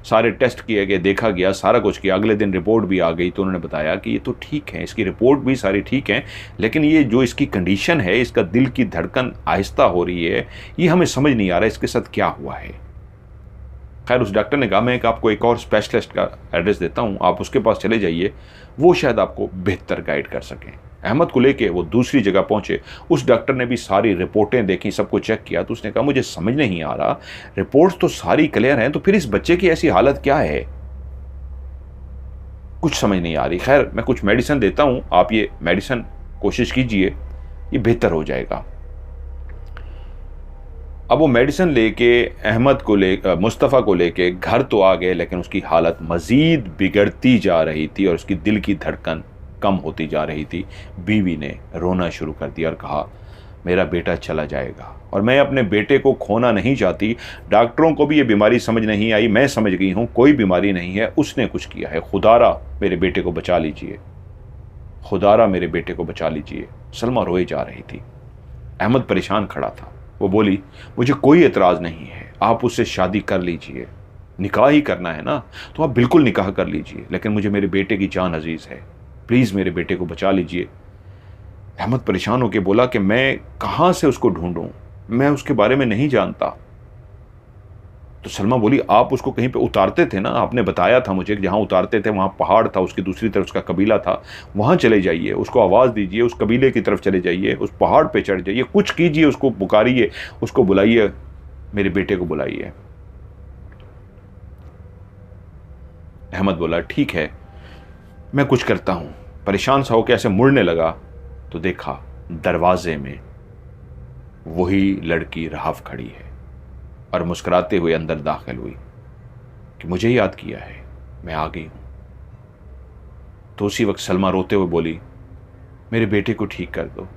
सारे टेस्ट किए गए, देखा गया, सारा कुछ किया। अगले दिन रिपोर्ट भी आ गई, तो उन्होंने बताया कि ये तो ठीक है, इसकी रिपोर्ट भी सारी ठीक है, लेकिन ये जो इसकी कंडीशन है, इसका दिल की धड़कन आहिस्ता हो रही है, ये हमें समझ नहीं आ रहा इसके साथ क्या हुआ है। खैर उस डॉक्टर ने कहा, मैं आपको एक और स्पेशलिस्ट का एड्रेस देता हूँ, आप उसके पास चले जाइए, वो शायद आपको बेहतर गाइड कर सकें। अहमद को लेके वो दूसरी जगह पहुंचे। उस डॉक्टर ने भी सारी रिपोर्टें देखी, सबको चेक किया, तो उसने कहा मुझे समझ नहीं आ रहा, रिपोर्ट्स तो सारी क्लियर हैं, तो फिर इस बच्चे की ऐसी हालत क्या है, कुछ समझ नहीं आ रही। खैर मैं कुछ मेडिसिन देता हूं, आप ये मेडिसिन कोशिश कीजिए, ये बेहतर हो जाएगा। अब वो मेडिसिन लेके मुस्तफ़ा को लेके घर तो आ गए, लेकिन उसकी हालत मज़ीद बिगड़ती जा रही थी और उसकी दिल की धड़कन कम होती जा रही थी। बीवी ने रोना शुरू कर दिया और कहा, मेरा बेटा चला जाएगा और मैं अपने बेटे को खोना नहीं चाहती। डॉक्टरों को भी ये बीमारी समझ नहीं आई, मैं समझ गई हूँ कोई बीमारी नहीं है, उसने कुछ किया है, खुदारा मेरे बेटे को बचा लीजिए, खुदारा मेरे बेटे को बचा लीजिए। सलमा रोए जा रही थी। अहमद परेशान खड़ा था। वो बोली, मुझे कोई एतराज़ नहीं है, आप उससे शादी कर लीजिए, निकाह ही करना है ना, तो आप बिल्कुल निकाह कर लीजिए, लेकिन मुझे मेरे बेटे की जान अजीज़ है, प्लीज़ मेरे बेटे को बचा लीजिए। अहमद परेशान होकर बोला कि मैं कहाँ से उसको ढूंढूं, मैं उसके बारे में नहीं जानता। तो सलमा बोली, आप उसको कहीं पे उतारते थे ना, आपने बताया था मुझे कि जहाँ उतारते थे वहाँ पहाड़ था, उसकी दूसरी तरफ उसका कबीला था, वहाँ चले जाइए, उसको आवाज़ दीजिए, उस कबीले की तरफ चले जाइए, उस पहाड़ पे चढ़ जाइए, कुछ कीजिए, उसको पुकारिए, उसको बुलाइए, मेरे बेटे को बुलाइए। अहमद बोला, ठीक है, मैं कुछ करता हूँ। परेशान सा होकर ऐसे मुड़ने लगा तो देखा दरवाजे में वही लड़की रहाफ खड़ी है और मुस्कुराते हुए अंदर दाखिल हुई कि मुझे याद किया है, मैं आ गई हूं। तो उसी वक्त सलमा रोते हुए बोली, मेरे बेटे को ठीक कर दो,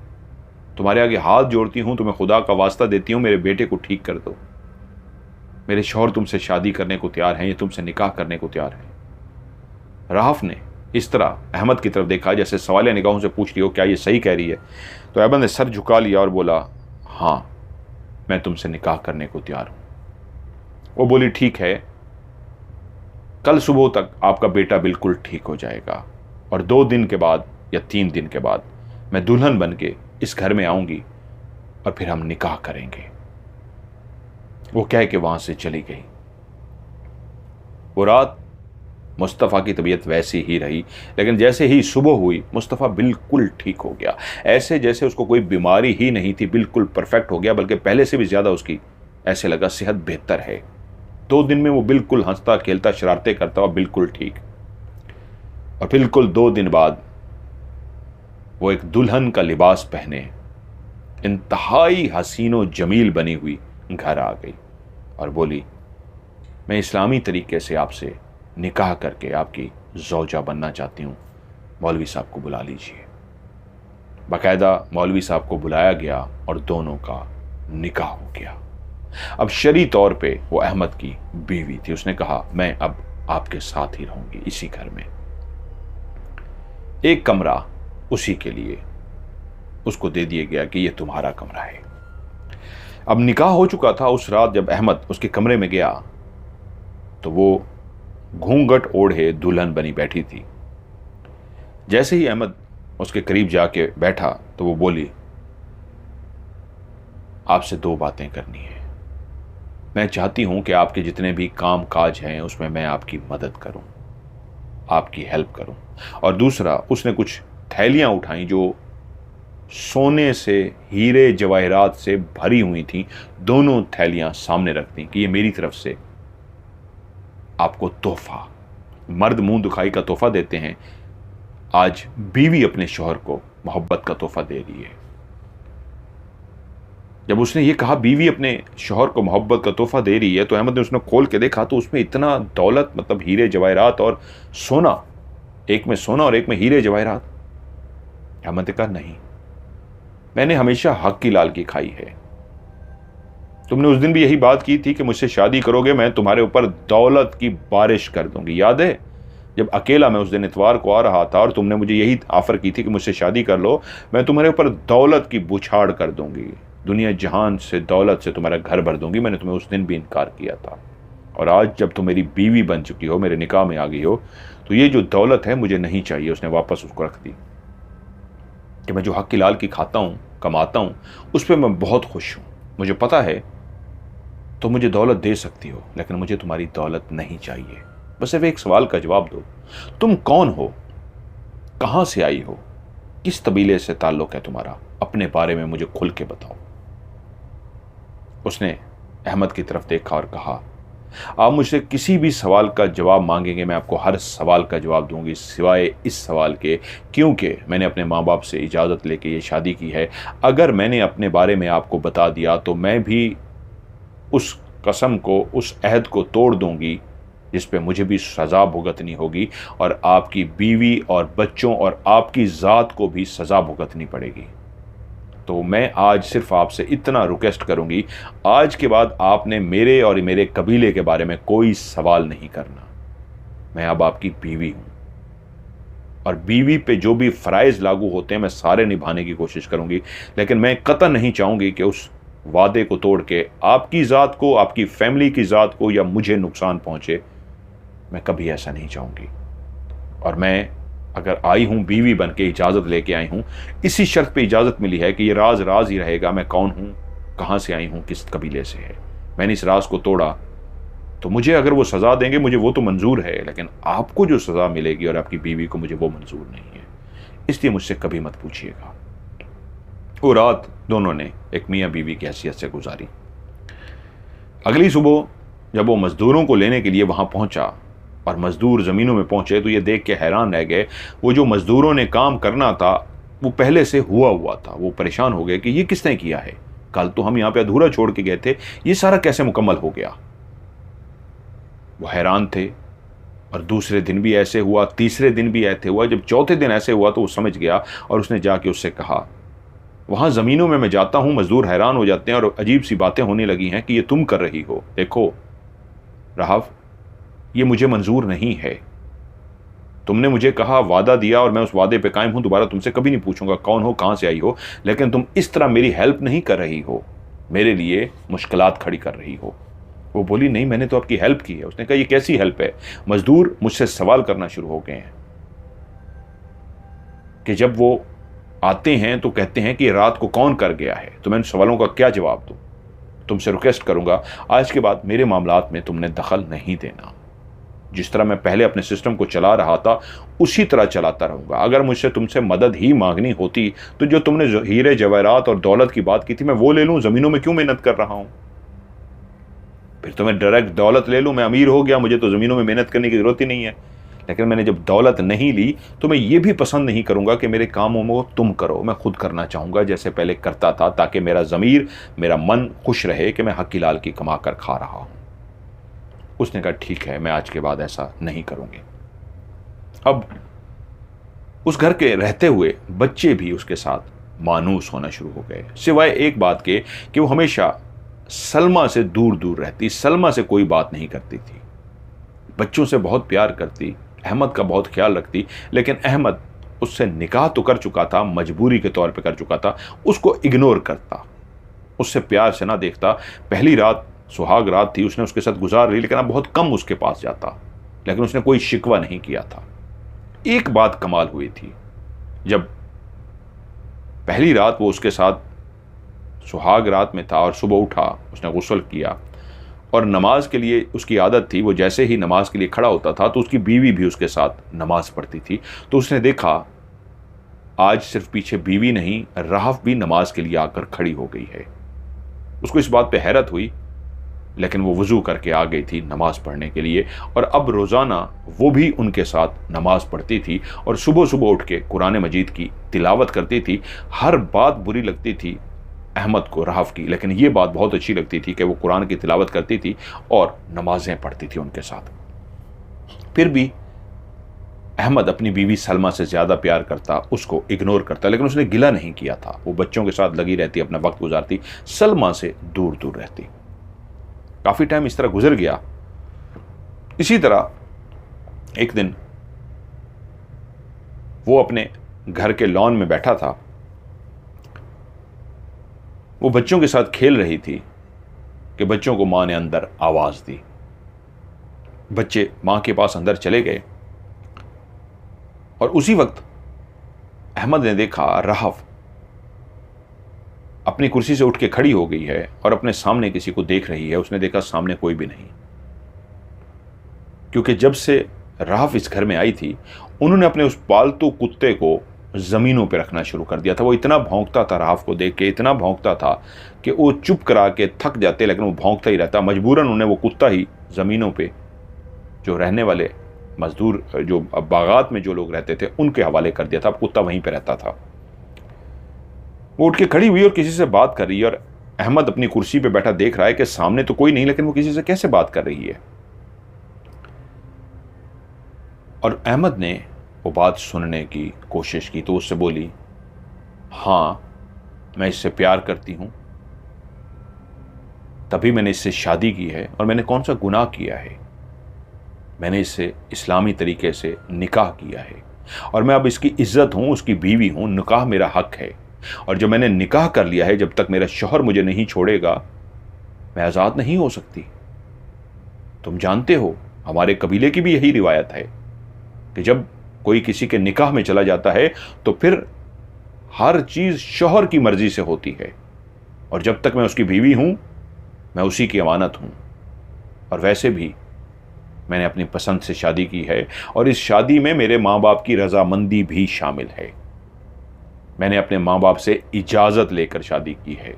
तुम्हारे आगे हाथ जोड़ती हूं, तुम्हें खुदा का वास्ता देती हूं, मेरे बेटे को ठीक कर दो। मेरे शौहर तुमसे शादी करने को तैयार हैं, ये तुमसे निकाह करने को तैयार हैं। राहफ ने इस तरह अहमद की तरफ देखा जैसे सवालिया निगाहों से पूछ रही हो क्या ये सही कह रही है। तो अहमद ने सर झुका लिया और बोला, हाँ, मैं तुमसे निकाह करने को तैयार हूं। वो बोली, ठीक है, कल सुबह तक आपका बेटा बिल्कुल ठीक हो जाएगा और 2 दिन के बाद या 3 दिन के बाद मैं दुल्हन बन के इस घर में आऊंगी और फिर हम निकाह करेंगे। वो कह के वहां से चली गई। वो रात मुस्तफ़ा की तबीयत वैसी ही रही, लेकिन जैसे ही सुबह हुई मुस्तफ़ा बिल्कुल ठीक हो गया, ऐसे जैसे उसको कोई बीमारी ही नहीं थी, बिल्कुल परफेक्ट हो गया, बल्कि पहले से भी ज़्यादा उसकी ऐसे लगा सेहत बेहतर है। 2 दिन में वो बिल्कुल हंसता खेलता शरारतें करता और बिल्कुल ठीक। और बिल्कुल 2 दिन बाद वो एक दुल्हन का लिबास पहने इंतहाई हसीनो जमील बनी हुई घर आ गई और बोली, मैं इस्लामी तरीके से आपसे निकाह करके आपकी ज़ौजा बनना चाहती हूँ, मौलवी साहब को बुला लीजिए। बाकायदा मौलवी साहब को बुलाया गया और दोनों का निकाह हो गया। अब शरई तौर पे वो अहमद की बीवी थी। उसने कहा, मैं अब आपके साथ ही रहूंगी इसी घर में। एक कमरा उसी के लिए उसको दे दिया गया कि ये तुम्हारा कमरा है। अब निकाह हो चुका था। उस रात जब अहमद उसके कमरे में गया तो वो घूंघट ओढ़े दुल्हन बनी बैठी थी। जैसे ही अहमद उसके करीब जाके बैठा तो वो बोली, आपसे 2 बातें करनी है। मैं चाहती हूं कि आपके जितने भी काम काज हैं उसमें मैं आपकी मदद करूं, आपकी हेल्प करूं। और दूसरा, उसने कुछ थैलियां उठाई जो सोने से, हीरे जवाहरात से भरी हुई थी। दोनों थैलियां सामने रख दी कि ये मेरी तरफ से आपको तोहफा। मर्द मुंह दुखाई का तोहफा देते हैं, आज बीवी अपने शौहर को मोहब्बत का तोहफा दे रही है। जब उसने ये कहा बीवी अपने शौहर को मोहब्बत का तोहफा दे रही है तो अहमद ने उसने खोल के देखा तो उसमें इतना दौलत, मतलब हीरे जवाहरात और सोना, एक में सोना और एक में हीरे जवाहरात। अहमद ने कहा, नहीं, मैंने हमेशा हक की लाल की खाई है। तुमने उस दिन भी यही बात की थी कि मुझसे शादी करोगे, मैं तुम्हारे ऊपर दौलत की बारिश कर दूंगी। याद है जब अकेला मैं उस दिन इतवार को आ रहा था और तुमने मुझे यही ऑफर की थी कि मुझसे शादी कर लो, मैं तुम्हारे ऊपर दौलत की बुछाड़ कर दूंगी, दुनिया जहान से दौलत से तुम्हारा घर भर दूंगी। मैंने तुम्हें उस दिन भी इनकार किया था और आज जब तुम मेरी बीवी बन चुकी हो, मेरे निकाह में आ गई हो, तो ये जो दौलत है मुझे नहीं चाहिए। उसने वापस उसको रख दी कि मैं जो हक की लाल की खाता हूँ, कमाता हूँ, उस पर मैं बहुत खुश हूँ। मुझे पता है तो मुझे दौलत दे सकती हो, लेकिन मुझे तुम्हारी दौलत नहीं चाहिए। बस सिर्फ एक सवाल का जवाब दो, तुम कौन हो, कहां से आई हो, किस कबीले से ताल्लुक है तुम्हारा, अपने बारे में मुझे खुल के बताओ। उसने अहमद की तरफ देखा और कहा, आप मुझसे किसी भी सवाल का जवाब मांगेंगे, मैं आपको हर सवाल का जवाब दूंगी सिवाय इस सवाल के, क्योंकि मैंने अपने माँ बाप से इजाज़त लेके ये शादी की है। अगर मैंने अपने बारे में आपको बता दिया तो मैं भी उस कसम को, उस अहद को तोड़ दूंगी जिस पे मुझे भी सज़ा भुगतनी होगी और आपकी बीवी और बच्चों और आपकी ज़ात को भी सज़ा भुगतनी पड़ेगी। तो मैं आज सिर्फ आपसे इतना रिक्वेस्ट करूंगी, आज के बाद आपने मेरे और मेरे कबीले के बारे में कोई सवाल नहीं करना। मैं अब आपकी बीवी हूं और बीवी पे जो भी फ़राइज़ लागू होते हैं मैं सारे निभाने की कोशिश करूंगी, लेकिन मैं कतई नहीं चाहूंगी कि उस वादे को तोड़ के आपकी ज़ात को, आपकी फैमिली की ज़ात को या मुझे नुकसान पहुंचे। मैं कभी ऐसा नहीं चाहूंगी। और मैं अगर आई हूं बीवी बन के, इजाज़त लेके आई हूं, इसी शर्त पे इजाज़त मिली है कि ये राज राज ही रहेगा, मैं कौन हूं, कहाँ से आई हूँ, किस कबीले से है। मैंने इस राज को तोड़ा तो मुझे अगर वो सज़ा देंगे मुझे वो तो मंजूर है, लेकिन आपको जो सज़ा मिलेगी और आपकी बीवी को, मुझे वो मंजूर नहीं है, इसलिए मुझसे कभी मत पूछिएगा। वो रात दोनों ने एक मियाँ बीवी की हैसियत से गुजारी। अगली सुबह जब वो मज़दूरों को लेने के लिए वहाँ पहुँचा और मज़दूर ज़मीनों में पहुँचे तो ये देख के हैरान रह गए, वो जो मज़दूरों ने काम करना था वो पहले से हुआ था। वो परेशान हो गए कि ये किसने किया है, कल तो हम यहाँ पे अधूरा छोड़ के गए थे, ये सारा कैसे मुकम्मल हो गया। वो हैरान थे और दूसरे दिन भी ऐसे हुआ, तीसरे दिन भी ऐसे हुआ। जब चौथे दिन ऐसे हुआ तो वो समझ गया और उसने जाके उससे कहा, वहाँ ज़मीनों में मैं जाता हूँ, मज़दूर हैरान हो जाते हैं और अजीब सी बातें होने लगी हैं कि ये तुम कर रही हो। देखो राहफ, ये मुझे मंजूर नहीं है। तुमने मुझे कहा, वादा दिया और मैं उस वादे पे कायम हूँ, दोबारा तुमसे कभी नहीं पूछूंगा कौन हो, कहाँ से आई हो, लेकिन तुम इस तरह मेरी हेल्प नहीं कर रही हो, मेरे लिए मुश्किलात खड़ी कर रही हो। वो बोली, नहीं मैंने तो आपकी हेल्प की है। उसने कहा, ये कैसी हेल्प है। मजदूर मुझसे सवाल करना शुरू हो गए हैं कि जब वो आते हैं तो कहते हैं कि रात को कौन कर गया है, तो मैं उन सवालों का क्या जवाब दूं। तुमसे रिक्वेस्ट करूंगा, आज के बाद मेरे मामलात में तुमने दखल नहीं देना। जिस तरह मैं पहले अपने सिस्टम को चला रहा था उसी तरह चलाता रहूंगा। अगर मुझसे तुमसे मदद ही मांगनी होती तो जो तुमने हीरे जवाहरात और दौलत की बात की थी मैं वो ले लूं, जमीनों में क्यों मेहनत कर रहा हूं। फिर तो मैं डायरेक्ट दौलत ले लूं, मैं अमीर हो गया, मुझे तो जमीनों में मेहनत करने की जरूरत ही नहीं है। लेकिन मैंने जब दौलत नहीं ली तो मैं ये भी पसंद नहीं करूंगा कि मेरे कामों में तुम करो, मैं खुद करना चाहूंगा जैसे पहले करता था, ताकि मेरा ज़मीर, मेरा मन खुश रहे कि मैं हक़ लाल की कमा कर खा रहा हूं। उसने कहा, ठीक है, मैं आज के बाद ऐसा नहीं करूंगी। अब उस घर के रहते हुए बच्चे भी उसके साथ मानूस होना शुरू हो गए, सिवाय एक बात के कि वो हमेशा सलमा से दूर दूर रहती, सलमा से कोई बात नहीं करती थी, बच्चों से बहुत प्यार करती, अहमद का बहुत ख्याल रखती। लेकिन अहमद उससे निकाह तो कर चुका था, मजबूरी के तौर पे कर चुका था, उसको इग्नोर करता, उससे प्यार से ना देखता। पहली रात सुहाग रात थी, उसने उसके साथ गुजार ली, लेकिन अब बहुत कम उसके पास जाता, लेकिन उसने कोई शिकवा नहीं किया था। एक बात कमाल हुई थी, जब पहली रात वो उसके साथ सुहाग रात में था और सुबह उठा, उसने गुस्ल किया और नमाज के लिए उसकी आदत थी, वो जैसे ही नमाज के लिए खड़ा होता था तो उसकी बीवी भी उसके साथ नमाज पढ़ती थी। तो उसने देखा आज सिर्फ पीछे बीवी नहीं, राहफ भी नमाज के लिए आकर खड़ी हो गई है। उसको इस बात पे हैरत हुई, लेकिन वो वज़ू करके आ गई थी नमाज पढ़ने के लिए और अब रोज़ाना वो भी उनके साथ नमाज पढ़ती थी और सुबह सुबह उठ के कुरान मजीद की तिलावत करती थी। हर बात बुरी लगती थी अहमद को, राहफ की, लेकिन ये बात बहुत अच्छी लगती थी कि वो कुरान की तिलावत करती थी और नमाजें पढ़ती थी उनके साथ। फिर भी अहमद अपनी बीवी सलमा से ज़्यादा प्यार करता, उसको इग्नोर करता, लेकिन उसने गिला नहीं किया था। वो बच्चों के साथ लगी रहती, अपना वक्त गुजारती, सलमा से दूर दूर रहती। काफ़ी टाइम इस तरह गुजर गया। इसी तरह एक दिन वो अपने घर के लॉन में बैठा था, वो बच्चों के साथ खेल रही थी कि बच्चों को माँ ने अंदर आवाज़ दी। बच्चे माँ के पास अंदर चले गए और उसी वक्त अहमद ने देखा राहफ अपनी कुर्सी से उठ के खड़ी हो गई है और अपने सामने किसी को देख रही है। उसने देखा सामने कोई भी नहीं, क्योंकि जब से राहफ इस घर में आई थी उन्होंने अपने उस पालतू कुत्ते को ज़मीनों पे रखना शुरू कर दिया था। वो इतना भौंकता था, राहफ को देख के इतना भौंकता था कि वो चुप करा के थक जाते, लेकिन वो भौंकता ही रहता। मजबूरन उन्हें वो कुत्ता ही ज़मीनों पे जो रहने वाले मजदूर, जो बागात में जो लोग रहते थे, उनके हवाले कर दिया था। अब कुत्ता वहीं पे रहता था। वो उठ के खड़ी हुई और किसी से बात कर रही है और अहमद अपनी कुर्सी पे बैठा देख रहा है कि सामने तो कोई नहीं, लेकिन वो किसी से कैसे बात कर रही है। और अहमद ने वो बात सुनने की कोशिश की तो उससे बोली, हाँ मैं इससे प्यार करती हूँ, तभी मैंने इससे शादी की है और मैंने कौन सा गुनाह किया है। मैंने इससे इस्लामी तरीके से निकाह किया है और मैं अब इसकी इज्जत हूँ, उसकी बीवी हूँ, निकाह मेरा हक है। और जब मैंने निकाह कर लिया है, जब तक मेरा शौहर मुझे नहीं छोड़ेगा मैं आज़ाद नहीं हो सकती। तुम जानते हो हमारे कबीले की भी यही रिवायत है कि जब कोई किसी के निकाह में चला जाता है तो फिर हर चीज़ शौहर की मर्जी से होती है। और जब तक मैं उसकी बीवी हूं मैं उसी की अमानत हूं। और वैसे भी मैंने अपनी पसंद से शादी की है और इस शादी में मेरे माँ बाप की रजामंदी भी शामिल है। मैंने अपने माँ बाप से इजाज़त लेकर शादी की है,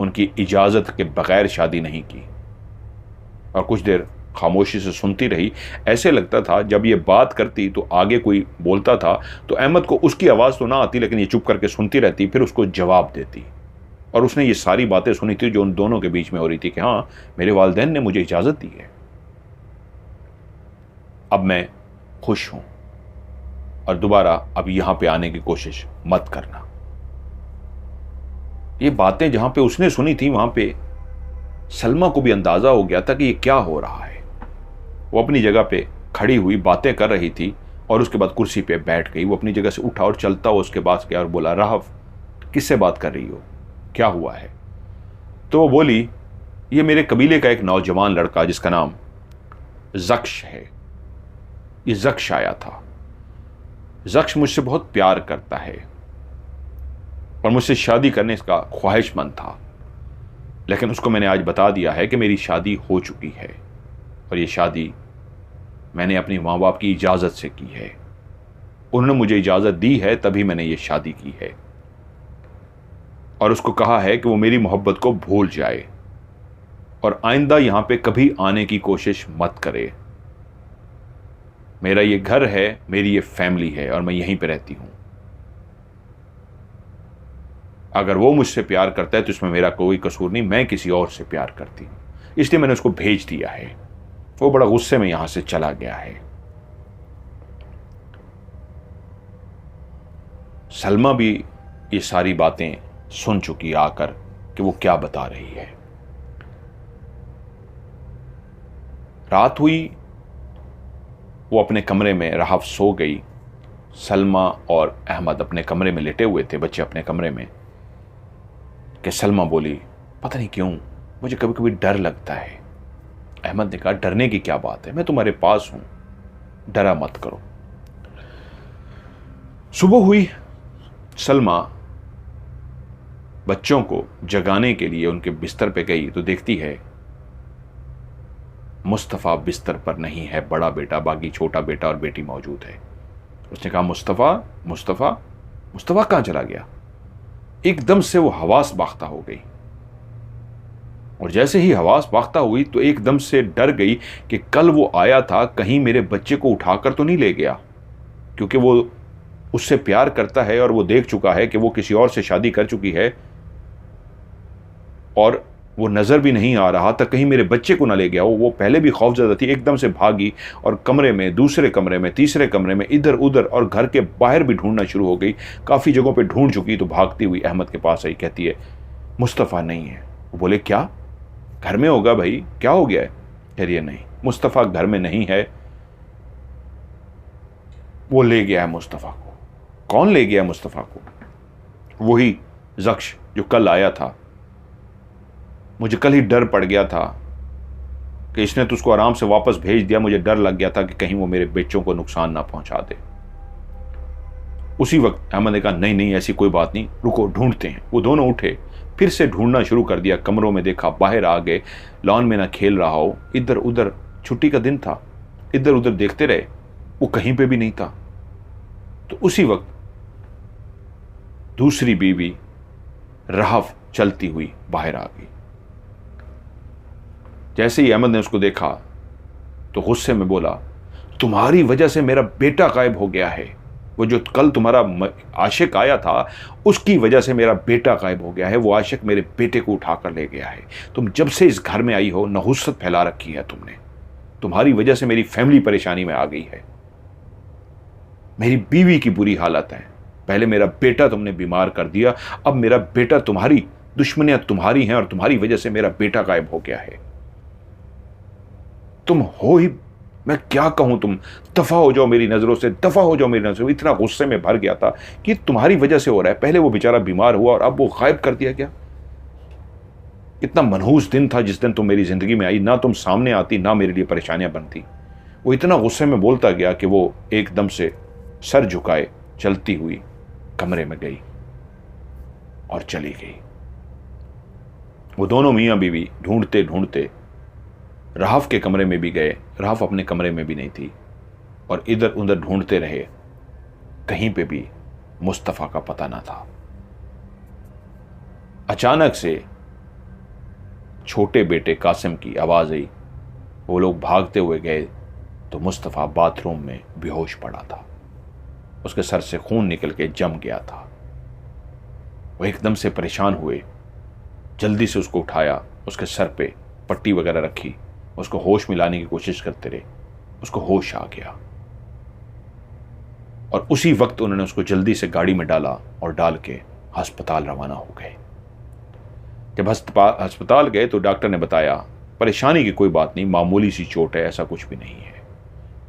उनकी इजाज़त के बगैर शादी नहीं की। और कुछ देर खामोशी से सुनती रही। ऐसे लगता था जब ये बात करती तो आगे कोई बोलता था तो अहमद को उसकी आवाज़ तो ना आती, लेकिन ये चुप करके सुनती रहती, फिर उसको जवाब देती। और उसने ये सारी बातें सुनी थी जो उन दोनों के बीच में हो रही थी कि हाँ, मेरे वालिदैन ने मुझे इजाज़त दी है, अब मैं खुश हूं और दोबारा अब यहां पे आने की कोशिश मत करना। ये बातें जहां पे उसने सुनी थी वहां पे सलमा को भी अंदाजा हो गया था कि ये क्या हो रहा है। वो अपनी जगह पे खड़ी हुई बातें कर रही थी और उसके बाद कुर्सी पे बैठ गई। वो अपनी जगह से उठा और चलता हुआ उसके पास गया और बोला, राहफ, किससे बात कर रही हो, क्या हुआ है? तो वो बोली, ये मेरे कबीले का एक नौजवान लड़का जिसका नाम जक्श है, ये जक्श आया था। जक्श मुझसे बहुत प्यार करता है और मुझसे शादी करने का ख्वाहिशमंद था, लेकिन उसको मैंने आज बता दिया है कि मेरी शादी हो चुकी है और ये शादी मैंने अपने माँ बाप की इजाज़त से की है। उन्होंने मुझे इजाज़त दी है तभी मैंने ये शादी की है। और उसको कहा है कि वो मेरी मोहब्बत को भूल जाए और आइंदा यहां पे कभी आने की कोशिश मत करे। मेरा ये घर है, मेरी ये फैमिली है और मैं यहीं पे रहती हूं। अगर वो मुझसे प्यार करता है तो इसमें मेरा कोई कसूर नहीं, मैं किसी और से प्यार करती हूं, इसलिए मैंने उसको भेज दिया है। वो बड़ा गुस्से में यहां से चला गया है। सलमा भी ये सारी बातें सुन चुकी आकर कि वो क्या बता रही है। रात हुई, वो अपने कमरे में राहफ सो गई। सलमा और अहमद अपने कमरे में लेटे हुए थे, बच्चे अपने कमरे में। कि सलमा बोली, पता नहीं क्यों मुझे कभी कभी डर लगता है। अहमद ने कहा, डरने की क्या बात है, मैं तुम्हारे पास हूं, डरा मत करो। सुबह हुई, सलमा बच्चों को जगाने के लिए उनके बिस्तर पे गई तो देखती है मुस्तफ़ा बिस्तर पर नहीं है, बड़ा बेटा, बाकी छोटा बेटा और बेटी मौजूद है। उसने कहा, मुस्तफ़ा, मुस्तफ़ा, मुस्तफ़ा कहाँ चला गया? एकदम से वो हवास बाख्ता हो गई और जैसे ही हवास बाख्ता हुई तो एकदम से डर गई कि कल वो आया था, कहीं मेरे बच्चे को उठाकर तो नहीं ले गया, क्योंकि वो उससे प्यार करता है और वो देख चुका है कि वो किसी और से शादी कर चुकी है और वो नज़र भी नहीं आ रहा था, कहीं मेरे बच्चे को ना ले गया हो। वो पहले भी खौफजदा थी, एकदम से भागी और कमरे में, दूसरे कमरे में, तीसरे कमरे में, इधर उधर और घर के बाहर भी ढूंढना शुरू हो गई। काफ़ी जगहों पे ढूंढ चुकी तो भागती हुई अहमद के पास आई, कहती है, मुस्तफ़ा नहीं है। वो बोले, क्या? घर में होगा भाई, क्या हो गया है? कह रही है, नहीं, मुस्तफ़ा घर में नहीं है, वो ले गया है मुस्तफ़ा को। कौन ले गया मुस्तफ़ा को? वही जक्श जो कल आया था। मुझे कल ही डर पड़ गया था कि इसने तो उसको आराम से वापस भेज दिया, मुझे डर लग गया था कि कहीं वो मेरे बच्चों को नुकसान ना पहुंचा दे। उसी वक्त अहमद ने कहा, नहीं नहीं, ऐसी कोई बात नहीं, रुको ढूंढते हैं। वो दोनों उठे, फिर से ढूंढना शुरू कर दिया। कमरों में देखा, बाहर आ गए, लॉन में ना खेल रहा हो, इधर उधर, छुट्टी का दिन था, इधर उधर देखते रहे, वो कहीं पे भी नहीं था। तो उसी वक्त दूसरी बीवी राहफ चलती हुई बाहर आ गई। जैसे ही अहमद ने उसको देखा तो गुस्से में बोला, तुम्हारी वजह से मेरा बेटा गायब हो गया है। वो जो कल तुम्हारा आशिक आया था, उसकी वजह से मेरा बेटा गायब हो गया है। वो आशिक मेरे बेटे को उठाकर ले गया है। तुम जब से इस घर में आई हो, नहुसत फैला रखी है तुमने। तुम्हारी वजह से मेरी फैमिली परेशानी में आ गई है। मेरी बीवी की बुरी हालत है। पहले मेरा बेटा तुमने बीमार कर दिया, अब मेरा बेटा, तुम्हारी दुश्मनियां तुम्हारी हैं और तुम्हारी वजह से मेरा बेटा गायब हो गया है। तुम हो ही, मैं क्या कहूं, तुम दफा हो जाओ मेरी नजरों से, दफा हो जाओ मेरी नजरों से। इतना गुस्से में भर गया था कि तुम्हारी वजह से हो रहा है। पहले वो बेचारा बीमार हुआ और अब वो गायब कर दिया गया। कितना मनहूस दिन था जिस दिन तुम मेरी जिंदगी में आई, ना तुम सामने आती, ना मेरे लिए परेशानियां बनती। वो इतना गुस्से में बोलता गया कि वो एकदम से सर झुकाए चलती हुई कमरे में गई और चली गई। वो दोनों मियाँ बीवी ढूंढते ढूंढते राहफ के कमरे में भी गए, राहफ अपने कमरे में भी नहीं थी, और इधर उधर ढूंढते रहे, कहीं पे भी मुस्तफ़ा का पता ना था। अचानक से छोटे बेटे कासिम की आवाज़ आई। वो लोग भागते हुए गए तो मुस्तफ़ा बाथरूम में बेहोश पड़ा था। उसके सर से खून निकल के जम गया था। वो एकदम से परेशान हुए, जल्दी से उसको उठाया, उसके सर पे पट्टी वगैरह रखी, उसको होश में लाने की कोशिश करते रहे। उसको होश आ गया और उसी वक्त उन्होंने उसको जल्दी से गाड़ी में डाला और डाल के अस्पताल रवाना हो गए। जब अस्पताल गए तो डॉक्टर ने बताया परेशानी की कोई बात नहीं, मामूली सी चोट है, ऐसा कुछ भी नहीं है।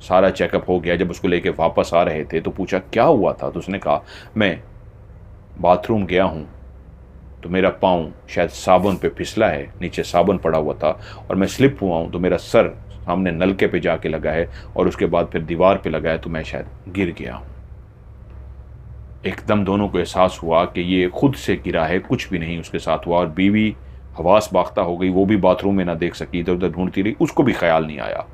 सारा चेकअप हो गया। जब उसको लेके वापस आ रहे थे तो पूछा क्या हुआ था, तो उसने कहा मैं बाथरूम गया हूँ तो मेरा पाँव शायद साबुन पे फिसला है, नीचे साबुन पड़ा हुआ था और मैं स्लिप हुआ हूँ तो मेरा सर सामने नलके पे जाके लगा है और उसके बाद फिर दीवार पे लगा है तो मैं शायद गिर गया हूँ। एकदम दोनों को एहसास हुआ कि ये खुद से गिरा है, कुछ भी नहीं उसके साथ हुआ। और बीवी हवास बाख्ता हो गई, वो भी बाथरूम में ना देख सकी, इधर उधर ढूंढती रही, उसको भी ख्याल नहीं आया।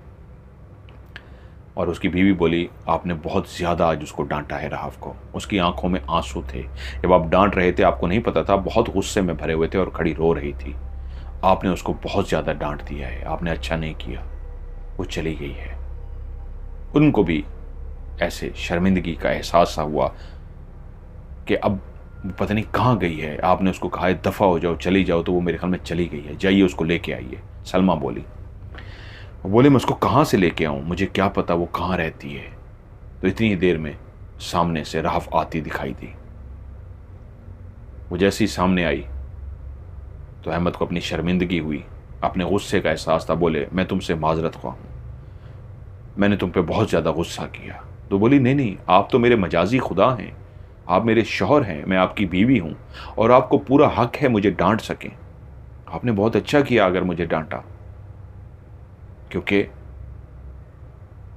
और उसकी बीवी बोली आपने बहुत ज़्यादा आज उसको डांटा है राहफ को। उसकी आंखों में आंसू थे। जब आप डांट रहे थे आपको नहीं पता था, बहुत गुस्से में भरे हुए थे और खड़ी रो रही थी। आपने उसको बहुत ज़्यादा डांट दिया है, आपने अच्छा नहीं किया। वो चली गई है। उनको भी ऐसे शर्मिंदगी का एहसास सा हुआ कि अब पता नहीं कहाँ गई है। आपने उसको कहा दफ़ा हो जाओ, चली जाओ, तो वो मेरे ख्याल में चली गई है, जाइए उसको लेके आइए। सलमा बोली। वो बोले मैं उसको कहाँ से लेके आऊँ, मुझे क्या पता वो कहाँ रहती है। तो इतनी देर में सामने से राहफ आती दिखाई दी। वो जैसे ही सामने आई तो अहमद को अपनी शर्मिंदगी हुई, अपने गुस्से का एहसास था। बोले मैं तुमसे माजरत ख्वाह हूँ, मैंने तुम पे बहुत ज़्यादा गुस्सा किया। तो बोली नहीं नहीं, आप तो मेरे मजाजी खुदा हैं, आप मेरे शौहर हैं, मैं आपकी बीवी हूँ और आपको पूरा हक है मुझे डांट सकें। आपने बहुत अच्छा किया अगर मुझे डांटा, क्योंकि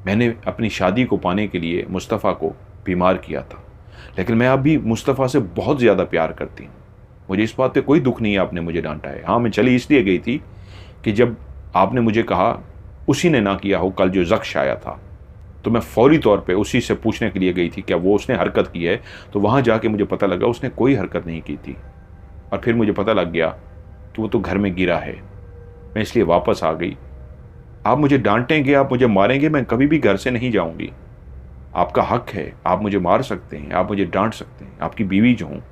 मैंने अपनी शादी को पाने के लिए मुस्तफ़ा को बीमार किया था, लेकिन मैं अब भी मुस्तफ़ा से बहुत ज़्यादा प्यार करती हूँ। मुझे इस बात पे कोई दुख नहीं है आपने मुझे डांटा है। हाँ, मैं चली इसलिए गई थी कि जब आपने मुझे कहा उसी ने ना किया हो कल जो ज़ख्श आया था, तो मैं फौरी तौर पे उसी से पूछने के लिए गई थी क्या वो उसने हरकत की है। तो वहाँ जाके मुझे पता लगा उसने कोई हरकत नहीं की थी, और फिर मुझे पता लग गया कि वो तो घर में गिरा है। मैं इसलिए वापस आ गई। आप मुझे डांटेंगे, आप मुझे मारेंगे, मैं कभी भी घर से नहीं जाऊंगी। आपका हक है, आप मुझे मार सकते हैं, आप मुझे डांट सकते हैं, आपकी बीवी जो हूँ।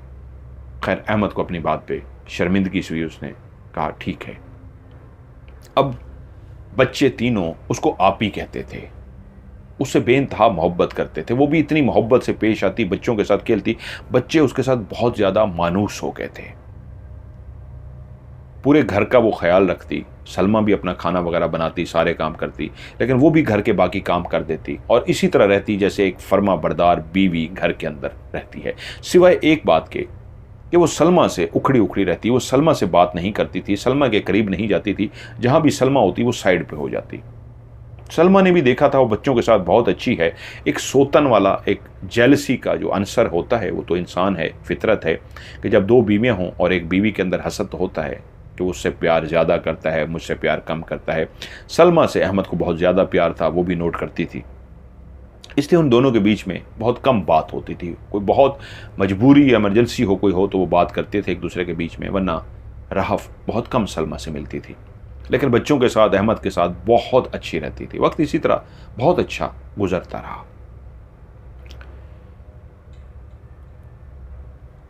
खैर अहमद को अपनी बात पे शर्मिंदगी हुई। उसने कहा ठीक है। अब बच्चे तीनों उसको आप ही कहते थे, उससे बेइंतहा मोहब्बत करते थे। वो भी इतनी मोहब्बत से पेश आती, बच्चों के साथ खेलती, बच्चे उसके साथ बहुत ज़्यादा मानूस हो गए थे। पूरे घर का वो ख्याल रखती। सलमा भी अपना खाना वगैरह बनाती, सारे काम करती, लेकिन वो भी घर के बाकी काम कर देती और इसी तरह रहती जैसे एक फर्मा बरदार बीवी घर के अंदर रहती है। सिवाय एक बात के कि वो सलमा से उखड़ी उखड़ी रहती। वो सलमा से बात नहीं करती थी, सलमा के करीब नहीं जाती थी। जहाँ भी सलमा होती वो साइड पे हो जाती। सलमा ने भी देखा था वो बच्चों के साथ बहुत अच्छी है। एक सोतन वाला, एक जेलसी का जो अंसर होता है, वो तो इंसान है, फितरत है कि जब दो बीवियाँ हों और एक बीवी के अंदर हसद होता है कि वो उससे प्यार ज़्यादा करता है, मुझसे प्यार कम करता है। सलमा से अहमद को बहुत ज़्यादा प्यार था, वो भी नोट करती थी। इसलिए उन दोनों के बीच में बहुत कम बात होती थी। कोई बहुत मजबूरी या इमरजेंसी हो कोई हो तो वो बात करते थे एक दूसरे के बीच में, वरना राहफ बहुत कम सलमा से मिलती थी। लेकिन बच्चों के साथ, अहमद के साथ बहुत अच्छी रहती थी। वक्त इसी तरह बहुत अच्छा गुजरता रहा।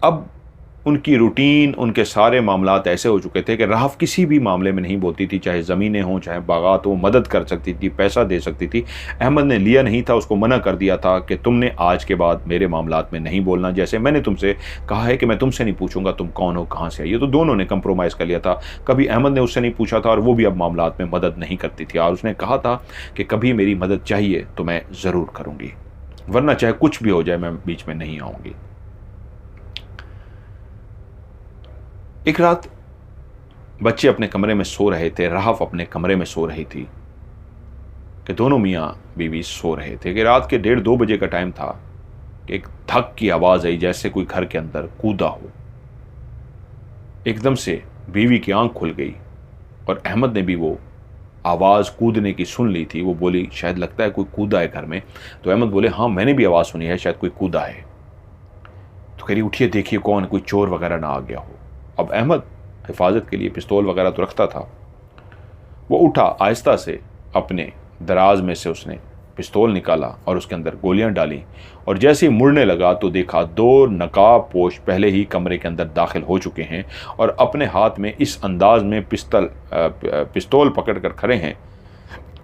अब उनकी रूटीन, उनके सारे मामलात ऐसे हो चुके थे कि राहफ किसी भी मामले में नहीं बोलती थी, चाहे ज़मीनें हों चाहे बागात हो, मदद कर सकती थी, पैसा दे सकती थी। अहमद ने लिया नहीं था, उसको मना कर दिया था कि तुमने आज के बाद मेरे मामलात में नहीं बोलना। जैसे मैंने तुमसे कहा है कि मैं तुमसे नहीं पूछूंगा तुम कौन हो, कहाँ से आई हो। तो दोनों ने कंप्रोमाइज़ कर लिया था। कभी अहमद ने उससे नहीं पूछा था और वो भी अब मामलात में मदद नहीं करती थी। और उसने कहा था कि कभी मेरी मदद चाहिए तो मैं ज़रूर करूँगी, वरना चाहे कुछ भी हो जाए मैं बीच में नहीं आऊँगी। एक रात बच्चे अपने कमरे में सो रहे थे, राहफ अपने कमरे में सो रही थी कि दोनों मियाँ बीवी सो रहे थे कि रात के 1:30-2 बजे का टाइम था कि एक धक की आवाज़ आई, जैसे कोई घर के अंदर कूदा हो। एकदम से बीवी की आंख खुल गई और अहमद ने भी वो आवाज़ कूदने की सुन ली थी। वो बोली शायद लगता है कोई कूदा है घर में। तो अहमद बोले हाँ मैंने भी आवाज़ सुनी है, शायद कोई कूदा है। तो कह रही उठिए देखिए कौन, कोई चोर वगैरह ना आ गया हो। अब अहमद हिफाजत के लिए पिस्तौल वगैरह तो रखता था। वो उठा, आहिस्ता से अपने दराज में से उसने पिस्तौल निकाला और उसके अंदर गोलियां डाली और जैसे ही मुड़ने लगा तो देखा 2 नकाबपोश पहले ही कमरे के अंदर दाखिल हो चुके हैं और अपने हाथ में इस अंदाज में पिस्तौल पकड़ कर खड़े हैं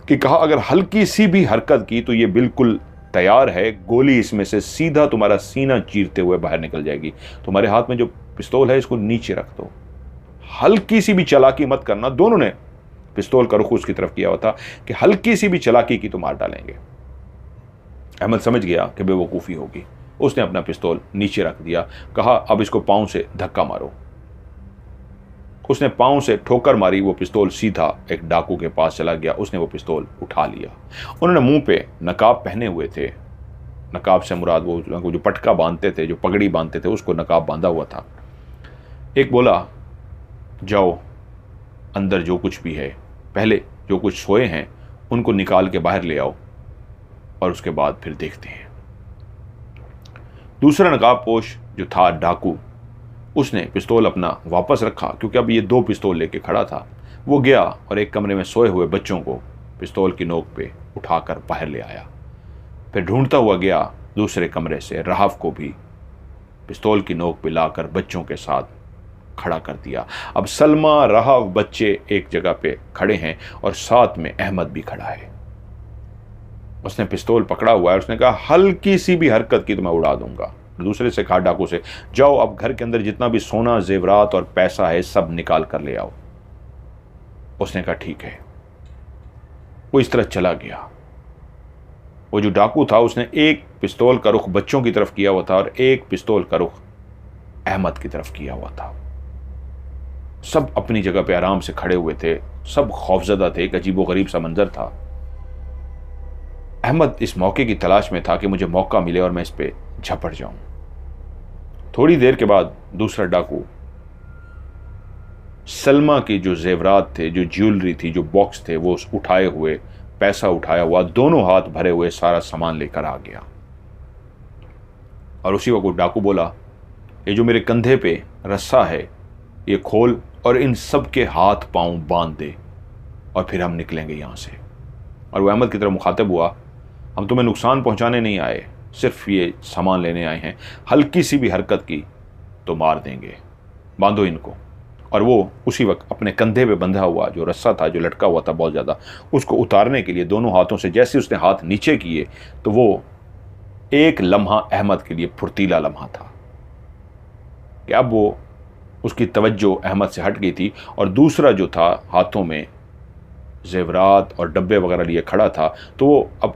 कि कहा अगर हल्की सी भी हरकत की तो ये बिल्कुल तैयार है, गोली इसमें से सीधा तुम्हारा सीना चीरते हुए बाहर निकल जाएगी। तुम्हारे हाथ में जो पिस्तौल है इसको नीचे रख दो, हल्की सी भी चालाकी मत करना। दोनों ने पिस्तौल का रुख उसकी तरफ किया हुआ था कि हल्की सी भी चालाकी की तो मार डालेंगे। अहमद समझ गया कि बेवकूफ़ी होगी। उसने अपना पिस्तौल नीचे रख दिया, कहा अब इसको पांव से धक्का मारो। उसने पांव से ठोकर मारी, वो पिस्तौल सीधा एक डाकू के पास चला गया। उसने वो पिस्तौल उठा लिया। उन्होंने मुंह पे नकाब पहने हुए थे, नकाब से मुराद वो जो पटका बांधते थे, जो पगड़ी बांधते थे, उसको नकाब बांधा हुआ था। एक बोला जाओ अंदर जो कुछ भी है, पहले जो कुछ सोए हैं उनको निकाल के बाहर ले आओ और उसके बाद फिर देखते हैं। दूसरा नकाबपोश जो था डाकू, उसने पिस्तौल अपना वापस रखा क्योंकि अब ये 2 पिस्तौल लेके खड़ा था। वो गया और एक कमरे में सोए हुए बच्चों को पिस्तौल की नोक पे उठाकर बाहर ले आया। फिर ढूंढता हुआ गया दूसरे कमरे से राहफ को भी पिस्तौल की नोक पे लाकर बच्चों के साथ खड़ा कर दिया। अब सलमा, राहफ, बच्चे एक जगह पे खड़े हैं और साथ में अहमद भी खड़ा है। उसने पिस्तौल पकड़ा हुआ है। उसने कहा हल्की सी भी हरकत की तो मैं उड़ा दूंगा। दूसरे से कहा डाकू से, जाओ अब घर के अंदर जितना भी सोना, जेवरात और पैसा है सब निकाल कर ले आओ। उसने कहा ठीक है। वो इस तरह चला गया। वो जो डाकू था उसने एक पिस्तौल का रुख बच्चों की तरफ किया हुआ था और एक पिस्तौल का रुख अहमद की तरफ किया हुआ था। सब अपनी जगह पे आराम से खड़े हुए थे, सब खौफजदा थे। एक अजीबोगरीब सा मंजर था। अहमद इस मौके की तलाश में था कि मुझे मौका मिले और मैं इस पे झपट जाऊं। थोड़ी देर के बाद दूसरा डाकू सलमा के जो जेवरात थे, जो ज्वेलरी थी, जो बॉक्स थे, वो उठाए हुए, पैसा उठाया हुआ, दोनों हाथ भरे हुए सारा सामान लेकर आ गया। और उसी वक्त डाकू बोला, ये जो मेरे कंधे पे रस्सा है ये खोल और इन सब के हाथ पांव बांध दे और फिर हम निकलेंगे यहां से। और वो अहमद की तरफ मुखातिब हुआ, हम तुम्हें नुकसान पहुंचाने नहीं आए, सिर्फ ये सामान लेने आए हैं। हल्की सी भी हरकत की तो मार देंगे, बांधो इनको। और वो उसी वक्त अपने कंधे पे बंधा हुआ जो रस्सा था, जो लटका हुआ था बहुत ज़्यादा, उसको उतारने के लिए दोनों हाथों से जैसे उसने हाथ नीचे किए तो वो एक लम्हा अहमद के लिए फुर्तीला लम्हा था कि अब वो उसकी तवज्जो अहमद से हट गई थी। और दूसरा जो था हाथों में जेवरात और डब्बे वगैरह लिए खड़ा था, तो वो अब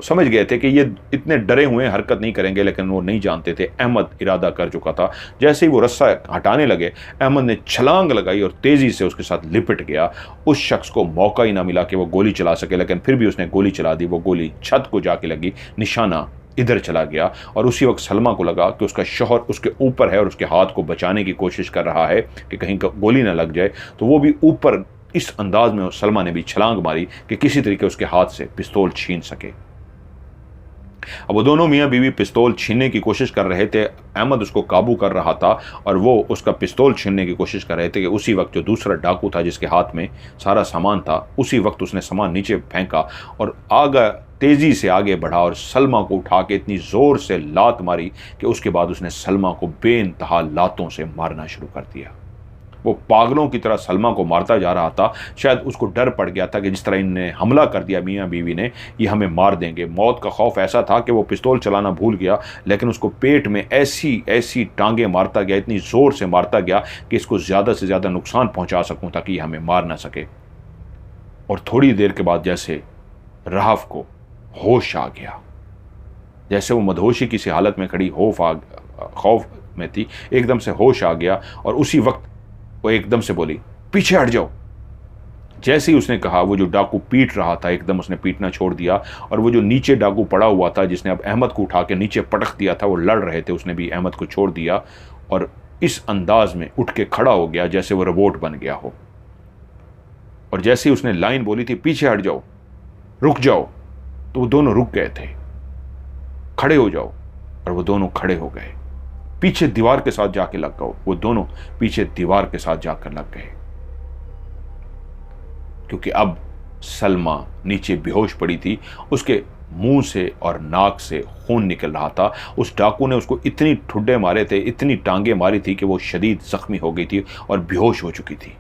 समझ गए थे कि ये इतने डरे हुए हरकत नहीं करेंगे, लेकिन वो नहीं जानते थे अहमद इरादा कर चुका था। जैसे ही वो रस्सा हटाने लगे, अहमद ने छलांग लगाई और तेज़ी से उसके साथ लिपट गया। उस शख्स को मौका ही ना मिला कि वो गोली चला सके, लेकिन फिर भी उसने गोली चला दी। वो गोली छत को जाके लगी, निशाना इधर चला गया। और उसी वक्त सलमा को लगा कि उसका शौहर उसके ऊपर है और उसके हाथ को बचाने की कोशिश कर रहा है कि कहीं गोली ना लग जाए। तो वो भी ऊपर इस अंदाज में सलमा ने भी छलांग मारी कि किसी तरीके उसके हाथ से पिस्तौल छीन सके। अब वो दोनों मियाँ बीवी पिस्तौल छीनने की कोशिश कर रहे थे। अहमद उसको काबू कर रहा था और वो उसका पिस्तौल छीनने की कोशिश कर रहे थे कि उसी वक्त जो दूसरा डाकू था जिसके हाथ में सारा सामान था, उसी वक्त उसने सामान नीचे फेंका और आगे तेज़ी से आगे बढ़ा और सलमा को उठा के इतनी ज़ोर से लात मारी कि उसके बाद उसने सलमा को बेइंतहा लातों से मारना शुरू कर दिया। वो पागलों की तरह सलमा को मारता जा रहा था। शायद उसको डर पड़ गया था कि जिस तरह इनने हमला कर दिया मियाँ बीवी ने, ये हमें मार देंगे। मौत का खौफ ऐसा था कि वो पिस्तौल चलाना भूल गया, लेकिन उसको पेट में ऐसी ऐसी टांगे मारता गया, इतनी ज़ोर से मारता गया कि इसको ज़्यादा से ज़्यादा नुकसान पहुँचा सकूँ ताकि ये हमें मार ना सके। और थोड़ी देर के बाद जैसे राहफ को होश आ गया, जैसे वो मदहोशी किसी हालत में खड़ी खौफ में थी, एकदम से होश आ गया और उसी वक्त वो एकदम से बोली, पीछे हट जाओ। जैसे ही उसने कहा, वो जो डाकू पीट रहा था एकदम उसने पीटना छोड़ दिया और वो जो नीचे डाकू पड़ा हुआ था जिसने अब अहमद को उठा के नीचे पटक दिया था, वो लड़ रहे थे, उसने भी अहमद को छोड़ दिया और इस अंदाज में उठ के खड़ा हो गया जैसे वो रोबोट बन गया हो। और जैसे ही उसने लाइन बोली थी पीछे हट जाओ, रुक जाओ, तो वो दोनों रुक गए थे। खड़े हो जाओ, और वो दोनों खड़े हो गए। पीछे दीवार के साथ जाके लग गए, वो दोनों पीछे दीवार के साथ जाकर लग गए। क्योंकि अब सलमा नीचे बेहोश पड़ी थी, उसके मुंह से और नाक से खून निकल रहा था। उस डाकू ने उसको इतनी ठुड्डे मारे थे, इतनी टांगे मारी थी कि वो शदीद जख्मी हो गई थी और बेहोश हो चुकी थी।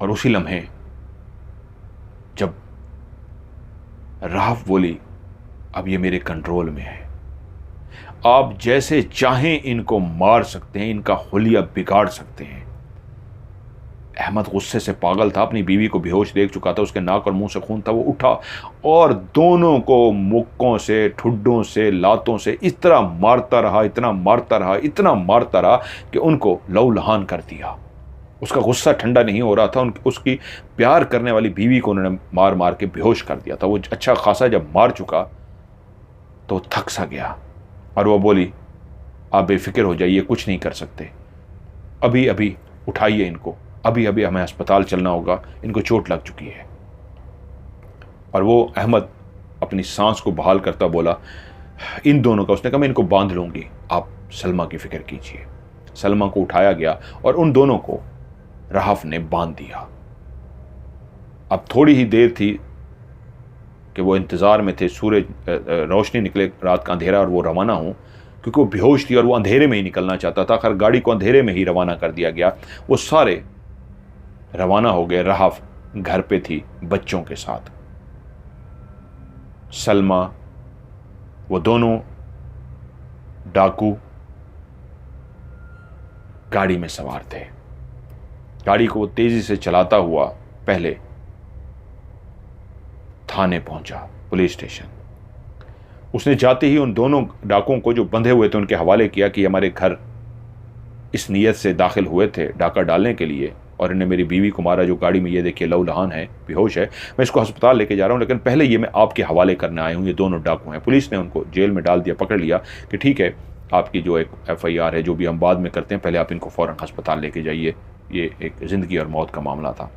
और उसी लम्हे जब राहफ बोली, अब ये मेरे कंट्रोल में है, आप जैसे चाहें इनको मार सकते हैं, इनका हुलिया बिगाड़ सकते हैं। अहमद गुस्से से पागल था, अपनी बीवी को बेहोश देख चुका था, उसके नाक और मुंह से खून था। वो उठा और दोनों को मुक्कों से, ठुड्डों से, लातों से इस तरह मारता रहा, इतना मारता रहा, इतना मारता रहा कि उनको लहूलुहान कर दिया। उसका गुस्सा ठंडा नहीं हो रहा था। उसकी प्यार करने वाली बीवी को उन्होंने मार मार के बेहोश कर दिया था। वो अच्छा खासा जब मार चुका तो थक सा गया और वो बोली, आप बेफिक्र हो जाइए, कुछ नहीं कर सकते, अभी अभी उठाइए इनको, अभी अभी हमें अस्पताल चलना होगा, इनको चोट लग चुकी है। और वो अहमद अपनी सांस को बहाल करता बोला, इन दोनों का, उसने कहा मैं इनको बांध लूंगी, आप सलमा की फिक्र कीजिए। सलमा को उठाया गया और उन दोनों को राहफ ने बांध दिया। अब थोड़ी ही देर थी कि वो इंतज़ार में थे, सूरज रोशनी निकले, रात का अंधेरा और वो रवाना हों, क्योंकि वो बेहोश थी और वो अंधेरे में ही निकलना चाहता था। खैर गाड़ी को अंधेरे में ही रवाना कर दिया गया। वो सारे रवाना हो गए। राहफ घर पे थी बच्चों के साथ। सलमा, वो दोनों डाकू गाड़ी में सवार थे। गाड़ी को वो तेजी से चलाता हुआ पहले थाने पहुंचा, पुलिस स्टेशन। उसने जाते ही उन दोनों डाकुओं को जो बंधे हुए थे उनके हवाले किया कि हमारे घर इस नीयत से दाखिल हुए थे डाका डालने के लिए, और इन्हें मेरी बीवी को मारा, जो गाड़ी में ये देखिए लहूलुहान है, बेहोश है, मैं इसको अस्पताल लेके जा रहा हूँ, लेकिन पहले ये मैं आपके हवाले करने आया हूँ। ये दोनों डाकू हैं। पुलिस ने उनको जेल में डाल दिया, पकड़ लिया कि ठीक है, आपकी जो एक FIR है, जो भी हम बाद में करते हैं, पहले आप इनको फ़ौरन अस्पताल लेके जाइए। ये एक ज़िंदगी और मौत का मामला था।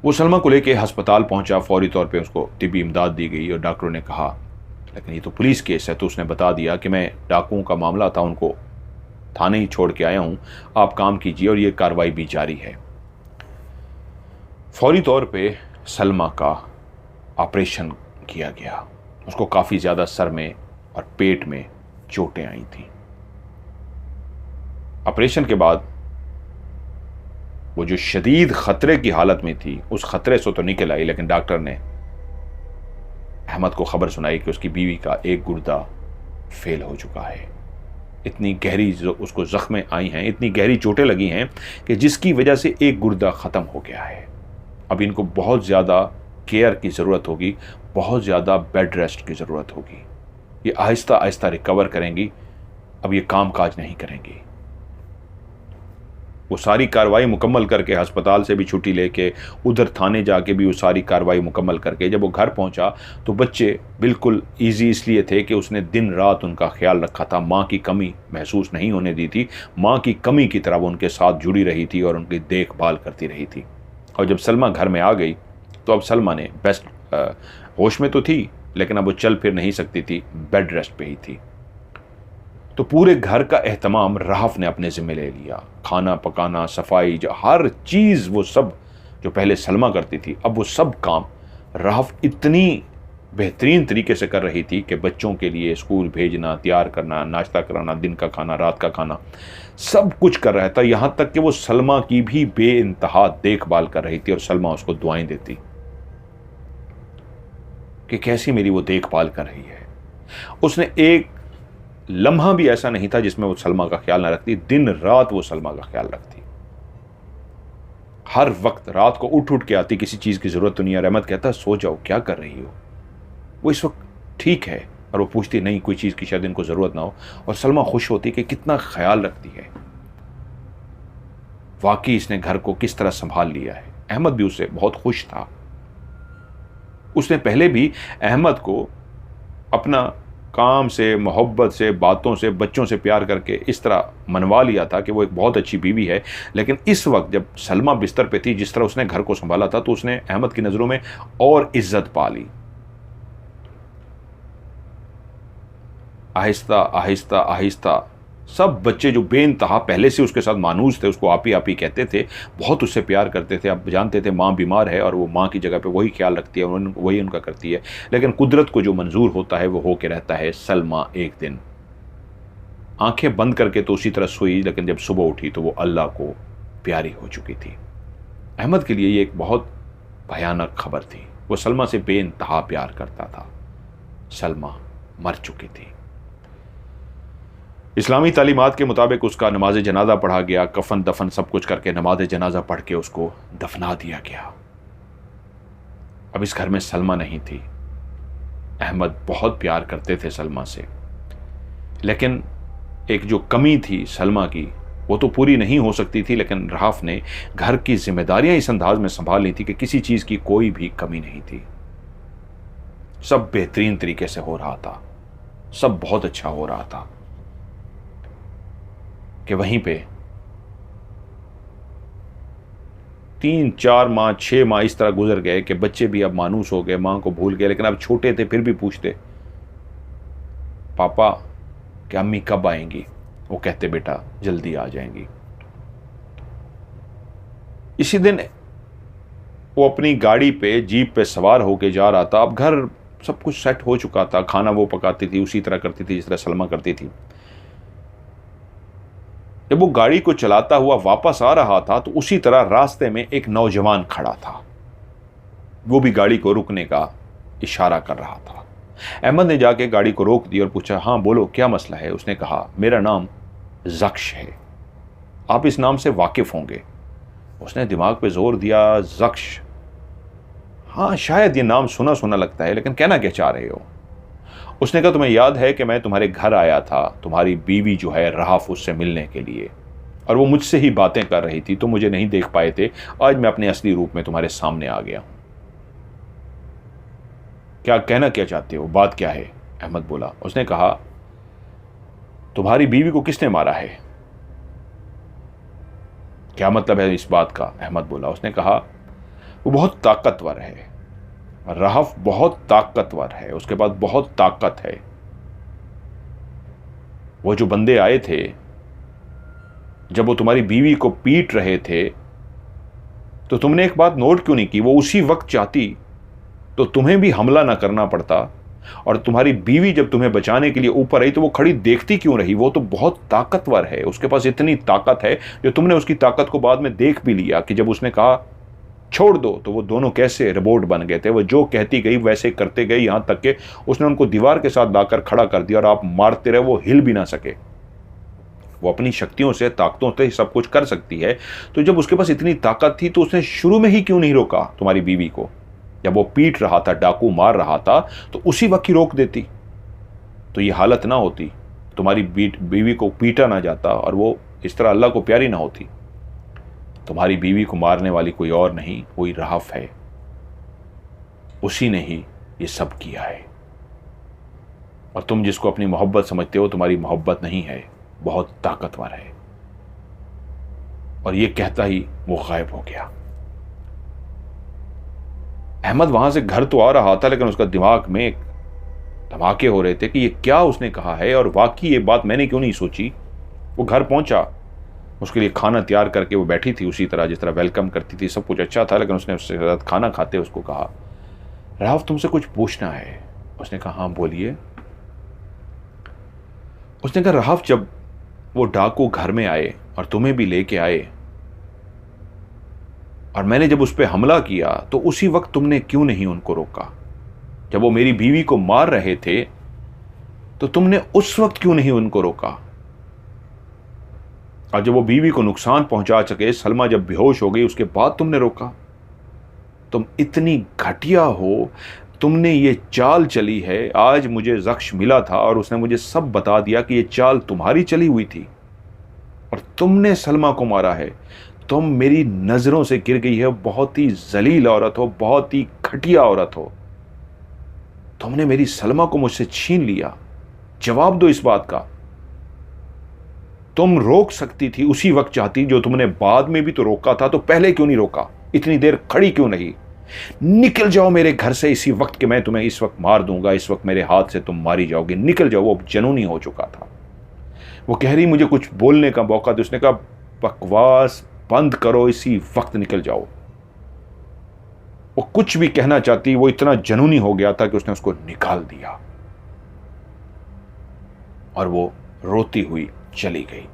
वो सलमा को लेके अस्पताल पहुंचा। फौरी तौर पे उसको तिब्बी इमदाद दी गई और डॉक्टरों ने कहा, लेकिन ये तो पुलिस केस है, तो उसने बता दिया कि मैं डाकुओं का मामला था, उनको थाने ही छोड़ के आया हूं, आप काम कीजिए, और ये कार्रवाई भी जारी है। फौरी तौर पे सलमा का ऑपरेशन किया गया। उसको काफ़ी ज़्यादा सर में और पेट में चोटें आई थी। ऑपरेशन के बाद वो जो शदीद ख़तरे की हालत में थी, उस ख़तरे से तो निकल आई, लेकिन डॉक्टर ने अहमद को ख़बर सुनाई कि उसकी बीवी का एक गुर्दा फेल हो चुका है। इतनी गहरी जो उसको ज़ख्में आई हैं, इतनी गहरी चोटें लगी हैं कि जिसकी वजह से एक गुर्दा ख़त्म हो गया है। अब इनको बहुत ज़्यादा केयर की ज़रूरत होगी, बहुत ज़्यादा बेड रेस्ट की ज़रूरत होगी। ये आहिस्ता आहिस्ता रिकवर करेंगी, अब ये काम काज नहीं करेंगी। वो सारी कार्रवाई मुकम्मल करके अस्पताल से भी छुट्टी लेके उधर थाने जाके भी वो सारी कार्रवाई मुकम्मल करके जब वो घर पहुंचा तो बच्चे बिल्कुल इजी इसलिए थे कि उसने दिन रात उनका ख्याल रखा था, माँ की कमी महसूस नहीं होने दी थी, माँ की कमी की तरह वो उनके साथ जुड़ी रही थी और उनकी देखभाल करती रही थी। और जब सलमा घर में आ गई तो अब सलमा ने बेस्ट होश में तो थी, लेकिन अब वो चल फिर नहीं सकती थी, बेड रेस्ट पे ही थी। तो पूरे घर का एहतमाम राहफ ने अपने ज़िम्मे ले लिया। खाना पकाना, सफाई, जो हर चीज़, वो सब जो पहले सलमा करती थी, अब वो सब काम राहफ इतनी बेहतरीन तरीके से कर रही थी कि बच्चों के लिए स्कूल भेजना, तैयार करना, नाश्ता कराना, दिन का खाना, रात का खाना, सब कुछ कर रहा था। यहाँ तक कि वो सलमा की भी बेइंतहा देखभाल कर रही थी और सलमा उसको दुआएं देती कि कैसी मेरी वो देखभाल कर रही है। उसने एक लम्हा भी ऐसा नहीं था जिसमें वो सलमा का ख्याल ना रखती। दिन रात वो सलमा का ख्याल रखती। हर वक्त रात को उठ उठ के आती, किसी चीज़ की ज़रूरत तो नहीं है। अहमद कहता सो जाओ, क्या कर रही हो, वो इस वक्त ठीक है। और वो पूछती नहीं कोई चीज़ की शायद इनको ज़रूरत ना हो। और सलमा खुश होती कि कितना ख्याल रखती है, वाकई इसने घर को किस तरह संभाल लिया है। अहमद भी उससे बहुत खुश था। उसने पहले भी अहमद को अपना काम से, मोहब्बत से, बातों से, बच्चों से प्यार करके इस तरह मनवा लिया था कि वो एक बहुत अच्छी बीवी है। लेकिन इस वक्त जब सलमा बिस्तर पे थी, जिस तरह उसने घर को संभाला था, तो उसने अहमद की नज़रों में और इज्जत पा ली। आहिस्ता आहिस्ता आहिस्ता सब बच्चे जो बेइंतहा पहले से उसके साथ मानूस थे, उसको आप ही कहते थे, बहुत उससे प्यार करते थे। अब जानते थे माँ बीमार है और वो माँ की जगह पे वही ख्याल रखती है, वही उनका करती है। लेकिन कुदरत को जो मंजूर होता है वो होके रहता है। सलमा एक दिन आंखें बंद करके तो उसी तरह सोई, लेकिन जब सुबह उठी तो वो अल्लाह को प्यारी हो चुकी थी। अहमद के लिए ये एक बहुत भयानक खबर थी। वो सलमा से बेइंतहा प्यार करता था। सलमा मर चुकी थी। इस्लामी तालीमात के मुताबिक उसका नमाज जनाजा पढ़ा गया, कफन दफन सब कुछ करके नमाज जनाजा पढ़ के उसको दफना दिया गया। अब इस घर में सलमा नहीं थी। अहमद बहुत प्यार करते थे सलमा से, लेकिन एक जो कमी थी सलमा की वो तो पूरी नहीं हो सकती थी। लेकिन रहाफ ने घर की जिम्मेदारियां इस अंदाज में संभाल ली थी कि किसी चीज की कोई भी कमी नहीं थी। सब बेहतरीन तरीके से हो रहा था, सब बहुत अच्छा हो रहा था कि वहीं पे 3-4 माह 6 माह इस तरह गुजर गए कि बच्चे भी अब मानूस हो गए, मां को भूल गए। लेकिन अब छोटे थे फिर भी पूछते, पापा कि अम्मी कब आएंगी? वो कहते बेटा जल्दी आ जाएंगी। इसी दिन वो अपनी गाड़ी पे, जीप पे सवार होके जा रहा था। अब घर सब कुछ सेट हो चुका था, खाना वो पकाती थी, उसी तरह करती थी जिस तरह सलमा करती थी। जब वो गाड़ी को चलाता हुआ वापस आ रहा था तो उसी तरह रास्ते में एक नौजवान खड़ा था। वो भी गाड़ी को रुकने का इशारा कर रहा था। अहमद ने जाके गाड़ी को रोक दी और पूछा, हाँ बोलो क्या मसला है? उसने कहा, मेरा नाम जक्श है, आप इस नाम से वाकिफ होंगे। उसने दिमाग पे जोर दिया, जक्श, हाँ शायद ये नाम सुना सुना लगता है, लेकिन कहना क्या चाह रहे हो? उसने कहा, तुम्हें याद है कि मैं तुम्हारे घर आया था, तुम्हारी बीवी जो है रहाफ, उससे मिलने के लिए, और वो मुझसे ही बातें कर रही थी, तो मुझे नहीं देख पाए थे। आज मैं अपने असली रूप में तुम्हारे सामने आ गया हूं। क्या कहना क्या चाहते हो, बात क्या है? अहमद बोला। उसने कहा, तुम्हारी बीवी को किसने मारा है? क्या मतलब है इस बात का? अहमद बोला। उसने कहा, वो बहुत ताकतवर है, रहाफ बहुत ताकतवर है, उसके पास बहुत ताकत है। वो जो बंदे आए थे, जब वो तुम्हारी बीवी को पीट रहे थे, तो तुमने एक बात नोट क्यों नहीं की? वो उसी वक्त चाहती तो तुम्हें भी हमला ना करना पड़ता, और तुम्हारी बीवी जब तुम्हें बचाने के लिए ऊपर आई तो वो खड़ी देखती क्यों रही? वो तो बहुत ताकतवर है, उसके पास इतनी ताकत है जो तुमने उसकी ताकत को बाद में देख भी लिया कि जब उसने कहा छोड़ दो तो वो दोनों कैसे रोबोट बन गए थे। वो जो कहती गई वैसे करते गए, यहां तक कि उसने उनको दीवार के साथ लाकर खड़ा कर दिया और आप मारते रहे, वो हिल भी ना सके। वो अपनी शक्तियों से, ताकतों से सब कुछ कर सकती है। तो जब उसके पास इतनी ताकत थी तो उसने शुरू में ही क्यों नहीं रोका तुम्हारी बीवी को? जब वो पीट रहा था, डाकू मार रहा था, तो उसी वक्त ही रोक देती तो ये हालत ना होती, तुम्हारी बीवी को पीटा ना जाता और वो इस तरह अल्लाह को प्यारी ना होती। तुम्हारी बीवी को मारने वाली कोई और नहीं, कोई रहाफ है, उसी ने ही ये सब किया है। और तुम जिसको अपनी मोहब्बत समझते हो, तुम्हारी मोहब्बत नहीं है, बहुत ताकतवर है। और ये कहता ही वो गायब हो गया। अहमद वहां से घर तो आ रहा था, लेकिन उसका दिमाग में एक धमाके हो रहे थे कि ये क्या उसने कहा है, और वाकई ये बात मैंने क्यों नहीं सोची। वो घर पहुंचा, उसके लिए खाना तैयार करके वो बैठी थी उसी तरह जिस तरह वेलकम करती थी, सब कुछ अच्छा था। लेकिन उसने उसके साथ खाना खाते उसको कहा, राव तुमसे कुछ पूछना है। उसने कहा, हाँ बोलिए। उसने कहा, राव जब वो डाकू घर में आए और तुम्हें भी लेके आए, और मैंने जब उस पर हमला किया, तो उसी वक्त तुमने क्यों नहीं उनको रोका? जब वो मेरी बीवी को मार रहे थे तो तुमने उस वक्त क्यों नहीं उनको रोका? और जब वो बीवी को नुकसान पहुंचा सके, सलमा जब बेहोश हो गई, उसके बाद तुमने रोका? तुम इतनी घटिया हो, तुमने ये चाल चली है। आज मुझे जख्श मिला था और उसने मुझे सब बता दिया कि ये चाल तुम्हारी चली हुई थी और तुमने सलमा को मारा है। तुम मेरी नजरों से गिर गई है, बहुत ही जलील औरत हो, बहुत ही घटिया औरत हो। तुमने मेरी सलमा को मुझसे छीन लिया जवाब दो इस बात का। तुम रोक सकती थी, उसी वक्त चाहती, जो तुमने बाद में भी तो रोका था, तो पहले क्यों नहीं रोका? इतनी देर खड़ी क्यों नहीं? निकल जाओ मेरे घर से इसी वक्त कि मैं तुम्हें इस वक्त मार दूंगा, इस वक्त मेरे हाथ से तुम मारी जाओगे, निकल जाओ। वो जनूनी हो चुका था। वो कह रही मुझे कुछ बोलने का मौका दो। उसने कहा बकवास बंद करो, इसी वक्त निकल जाओ। वो कुछ भी कहना चाहती, वो इतना जनूनी हो गया था कि उसने उसको निकाल दिया और वो रोती हुई चली गई।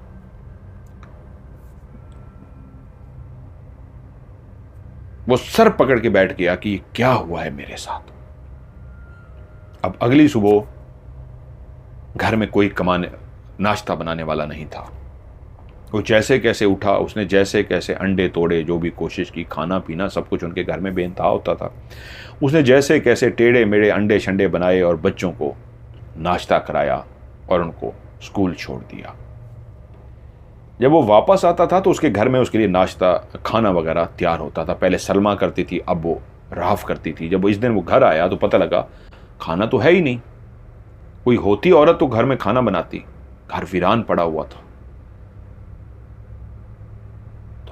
वो सर पकड़ के बैठ गया कि ये क्या हुआ है मेरे साथ। अब अगली सुबह घर में कोई नाश्ता बनाने वाला नहीं था। वो जैसे कैसे उठा, उसने जैसे कैसे अंडे तोड़े, जो भी कोशिश की, खाना पीना सब कुछ उनके घर में बेनतहा होता था। उसने जैसे कैसे टेढ़े मेढ़े अंडे शंडे बनाए और बच्चों को नाश्ता कराया और उनको स्कूल छोड़ दिया। जब वो वापस आता था तो उसके घर में उसके लिए नाश्ता खाना वगैरह तैयार होता था। पहले सलमा करती थी, अब वो राफ करती थी। जब इस दिन वो घर आया तो पता लगा खाना तो है ही नहीं। कोई होती औरत तो घर में खाना बनाती, घर वीरान पड़ा हुआ था।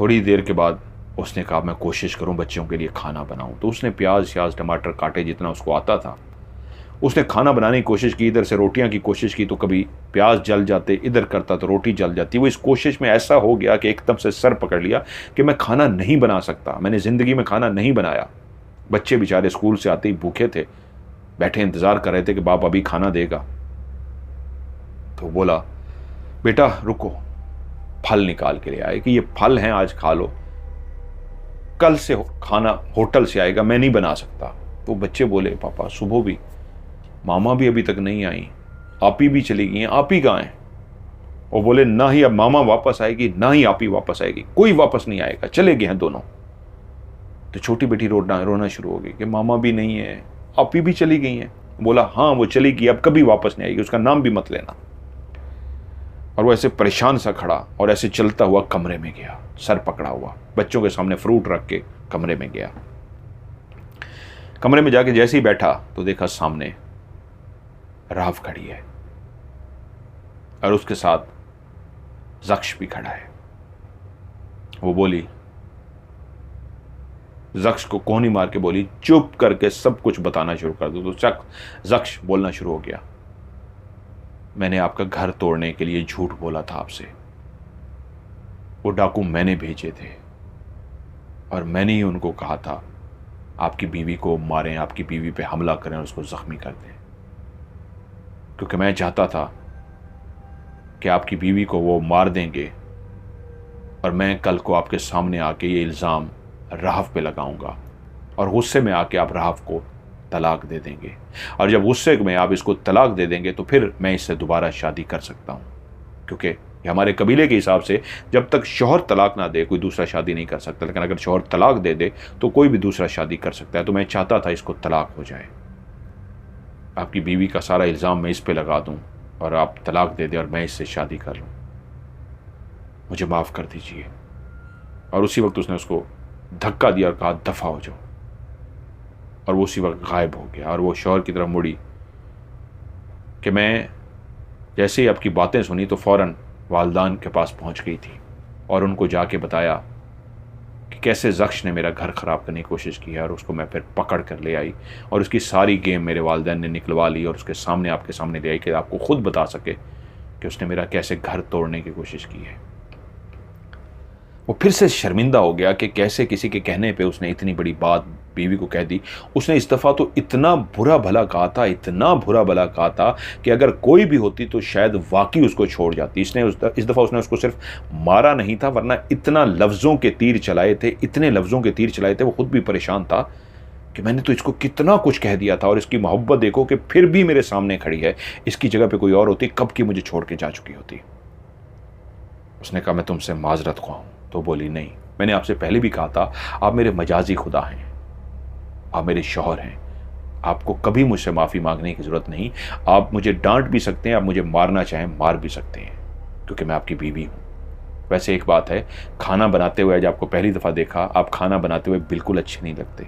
थोड़ी देर के बाद उसने कहा मैं कोशिश करूं बच्चों के लिए खाना बनाऊं। तो उसने प्याज श्याज टमाटर काटे जितना उसको आता था। उसने खाना बनाने की कोशिश की, इधर से रोटियां की कोशिश की तो कभी प्याज जल जाते, इधर करता तो रोटी जल जाती। वो इस कोशिश में ऐसा हो गया कि एकदम से सर पकड़ लिया कि मैं खाना नहीं बना सकता, मैंने ज़िंदगी में खाना नहीं बनाया। बच्चे बेचारे स्कूल से आते ही भूखे थे, बैठे इंतज़ार कर रहे थे कि बाप अभी खाना देगा। तो बोला बेटा रुको, फल निकाल के ले आए कि ये फल हैं, आज खा लो, कल से खाना होटल से आएगा, मैं नहीं बना सकता। तो बच्चे बोले पापा सुबह भी मामा भी अभी तक नहीं आई, आपी भी चली गई हैं, आप ही कहाँ हैं? वो बोले ना ही अब मामा वापस आएगी ना ही आपी वापस आएगी, कोई वापस नहीं आएगा, चले गए हैं दोनों। तो छोटी बेटी रोना शुरू हो गई कि मामा भी नहीं है, आपी भी चली गई हैं। बोला हाँ वो चली गई, अब कभी वापस नहीं आएगी, उसका नाम भी मत लेना। और वो ऐसे परेशान सा खड़ा और ऐसे चलता हुआ कमरे में गया, सर पकड़ा हुआ, बच्चों के सामने फ्रूट रख के कमरे में गया। कमरे में जाके जैसे ही बैठा तो देखा सामने राव खड़ी है और उसके साथ जक्श भी खड़ा है। वो बोली, जक्श को कोहनी मार के बोली चुप करके सब कुछ बताना शुरू कर दो। तो जक्श बोलना शुरू हो गया, मैंने आपका घर तोड़ने के लिए झूठ बोला था आपसे, वो डाकू मैंने भेजे थे और मैंने ही उनको कहा था आपकी बीवी को मारें, आपकी बीवी पे हमला करें और उसको जख्मी कर दें, क्योंकि मैं चाहता था कि आपकी बीवी को वो मार देंगे और मैं कल को आपके सामने आके ये इल्ज़ाम राहफ पे लगाऊंगा और गुस्से में आके आप राहफ को तलाक दे देंगे, और जब गुस्से में आप इसको तलाक दे देंगे तो फिर मैं इससे दोबारा शादी कर सकता हूँ, क्योंकि ये हमारे कबीले के हिसाब से जब तक शौहर तलाक ना दे कोई दूसरा शादी नहीं कर सकता, लेकिन अगर शौहर तलाक दे दे तो कोई भी दूसरा शादी कर सकता है। तो मैं चाहता था इसको तलाक हो जाए, आपकी बीवी का सारा इल्ज़ाम मैं इस पे लगा दूं और आप तलाक दे दें और मैं इससे शादी कर लूं, मुझे माफ़ कर दीजिए। और उसी वक्त उसने उसको धक्का दिया और कहा दफ़ा हो जाओ, और वो उसी वक्त गायब हो गया। और वो शौहर की तरफ मुड़ी कि मैं जैसे ही आपकी बातें सुनी तो फ़ौरन वालदान के पास पहुंच गई थी और उनको जाके बताया कि कैसे जक्श ने मेरा घर ख़राब करने की कोशिश की है, और उसको मैं फिर पकड़ कर ले आई और उसकी सारी गेम मेरे वालिदैन ने निकलवा ली और उसके सामने आपके सामने ले आई कि आपको खुद बता सके कि उसने मेरा कैसे घर तोड़ने की कोशिश की है। वो फिर से शर्मिंदा हो गया कि कैसे किसी के कहने पे उसने इतनी बड़ी बात बीवी को कह दी। उसने इस दफ़ा तो इतना बुरा भला कहा था, इतना बुरा भला कहा था कि अगर कोई भी होती तो शायद वाकई उसको छोड़ जाती। इस दफ़ा उसने उसको सिर्फ मारा नहीं था, वरना इतना लफ्ज़ों के तीर चलाए थे, इतने लफ्ज़ों के तीर चलाए थे, वो खुद भी परेशान था कि मैंने तो इसको कितना कुछ कह दिया था और इसकी मोहब्बत देखो कि फिर भी मेरे सामने खड़ी है। इसकी जगह पे कोई और होती कब की मुझे छोड़ के जा चुकी होती। उसने कहा मैं तुमसे माजरत ख्वाह हूँ। तो बोली नहीं, मैंने आपसे पहले भी कहा था आप मेरे मजाजी खुदा हैं, आप मेरे शौहर हैं, आपको कभी मुझसे माफ़ी मांगने की ज़रूरत नहीं। आप मुझे डांट भी सकते हैं, आप मुझे मारना चाहें मार भी सकते हैं, क्योंकि मैं आपकी बीवी हूँ। वैसे एक बात है, खाना बनाते हुए आज आपको पहली दफ़ा देखा, आप खाना बनाते हुए बिल्कुल अच्छे नहीं लगते।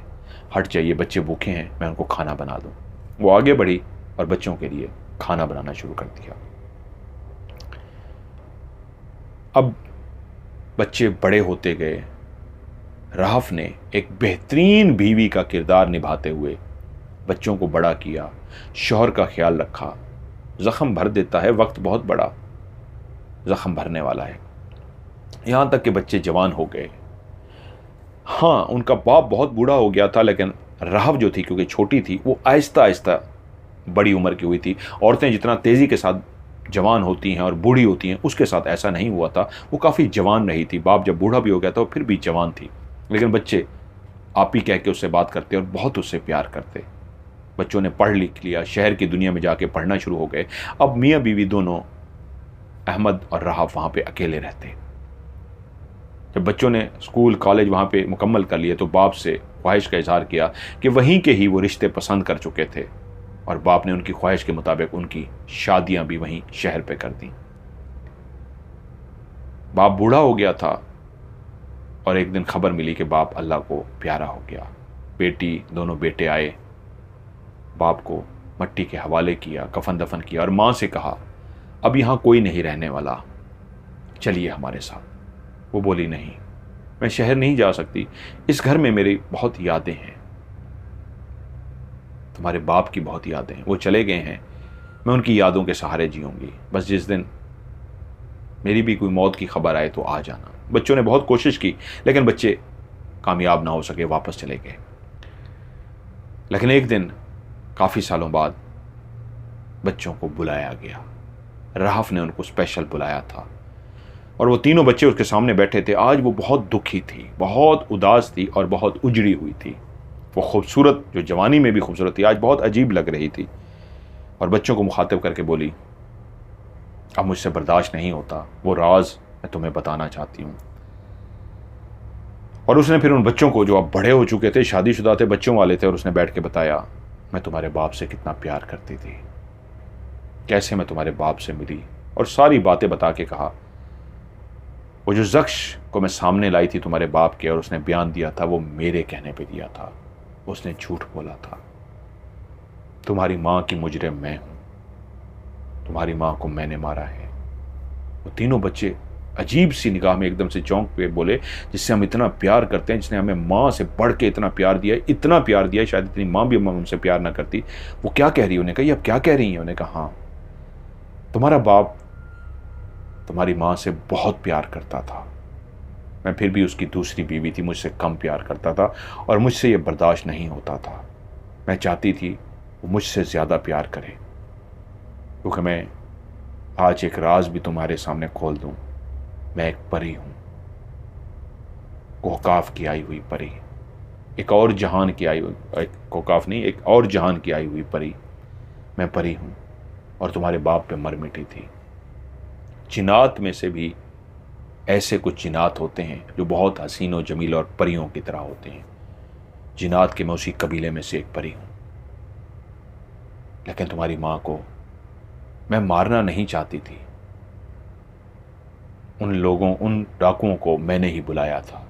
हट जाइए, बच्चे भूखे हैं, मैं उनको खाना बना दूँ। वो आगे बढ़ी और बच्चों के लिए खाना बनाना शुरू कर दिया। अब बच्चे बड़े होते गए। राहफ ने एक बेहतरीन बीवी का किरदार निभाते हुए बच्चों को बड़ा किया, शौहर का ख्याल रखा। ज़ख्म भर देता है, वक्त बहुत बड़ा ज़ख्म भरने वाला है। यहाँ तक कि बच्चे जवान हो गए। हाँ, उनका बाप बहुत बूढ़ा हो गया था, लेकिन राहफ जो थी, क्योंकि छोटी थी, वो आहिस्ता आहिस्ता बड़ी उम्र की हुई थी। औरतें जितना तेज़ी के साथ जवान होती हैं और बूढ़ी होती हैं, उसके साथ ऐसा नहीं हुआ था। वो काफ़ी जवान रही थी। बाप जब बूढ़ा भी हो गया था, वो फिर भी जवान थी। लेकिन बच्चे आप ही कह के उससे बात करते और बहुत उससे प्यार करते। बच्चों ने पढ़ लिख लिया, शहर की दुनिया में जाके पढ़ना शुरू हो गए। अब मियाँ बीवी दोनों, अहमद और राहफ, वहाँ पे अकेले रहते। जब बच्चों ने स्कूल कॉलेज वहाँ पे मुकम्मल कर लिए तो बाप से ख्वाहिश का इजहार किया कि वहीं के ही वो रिश्ते पसंद कर चुके थे, और बाप ने उनकी ख्वाहिश के मुताबिक उनकी शादियां भी वहीं शहर पे कर दी। बाप बूढ़ा हो गया था और एक दिन खबर मिली कि बाप अल्लाह को प्यारा हो गया। दोनों बेटे आए, बाप को मट्टी के हवाले किया, कफन दफन किया और माँ से कहा, अब यहाँ कोई नहीं रहने वाला, चलिए हमारे साथ। वो बोली, नहीं, मैं शहर नहीं जा सकती, इस घर में मेरी बहुत यादें हैं, तुम्हारे बाप की बहुत यादें हैं, वो चले गए हैं, मैं उनकी यादों के सहारे जीऊंगी, बस जिस दिन मेरी भी कोई मौत की खबर आए तो आ जाना। बच्चों ने बहुत कोशिश की, लेकिन बच्चे कामयाब ना हो सके, वापस चले गए। लेकिन एक दिन काफ़ी सालों बाद बच्चों को बुलाया गया। राहफ ने उनको स्पेशल बुलाया था और वो तीनों बच्चे उसके सामने बैठे थे। आज वो बहुत दुखी थी, बहुत उदास थी और बहुत उजड़ी हुई थी। वो खूबसूरत, जो जवानी में भी खूबसूरत थी, आज बहुत अजीब लग रही थी और बच्चों को मुखातिब करके बोली, अब मुझसे बर्दाश्त नहीं होता, वो राज मैं तुम्हें बताना चाहती हूँ। और उसने फिर उन बच्चों को, जो अब बड़े हो चुके थे, शादीशुदा थे, बच्चों वाले थे, और उसने बैठ के बताया, मैं तुम्हारे बाप से कितना प्यार करती थी, कैसे मैं तुम्हारे बाप से मिली, और सारी बातें बता के कहा, वो जो शख्स को मैं सामने लाई थी तुम्हारे बाप के और उसने बयान दिया था, वो मेरे कहने पे दिया था, उसने झूठ बोला था। तुम्हारी माँ की मुजरिम मैं हूँ, तुम्हारी माँ को मैंने मारा है। वो तीनों बच्चे अजीब सी निगाह में एकदम से चौंक पे बोले, जिससे हम इतना प्यार करते हैं, जिसने हमें माँ से बढ़ के इतना प्यार दिया है, इतना प्यार दिया है, शायद इतनी माँ भी हमसे प्यार ना करती। वो क्या कह रही है? उन्हें कहा, ये अब क्या कह रही है? उन्हें कहा, हाँ, तुम्हारा बाप तुम्हारी माँ से बहुत प्यार करता था, मैं फिर भी उसकी दूसरी बीवी थी, मुझसे कम प्यार करता था और मुझसे ये बर्दाश्त नहीं होता था। मैं चाहती थी वो मुझसे ज़्यादा प्यार करे, क्योंकि मैं आज एक राज भी तुम्हारे सामने खोल दूं, मैं एक परी हूँ, कोहकाफ की आई हुई परी, एक और जहान की आई हुई, एक कोहकाफ नहीं, एक और जहान की आई हुई परी। मैं परी हूँ और तुम्हारे बाप पे मर मिटी थी। जिन्नात में से भी ऐसे कुछ जिन्नात होते हैं जो बहुत हसीन और जमील और परियों की तरह होते हैं। जिन्नात के मैं उसी कबीले में से एक परी हूँ, लेकिन तुम्हारी माँ को मैं मारना नहीं चाहती थी। उन डाकुओं को मैंने ही बुलाया था।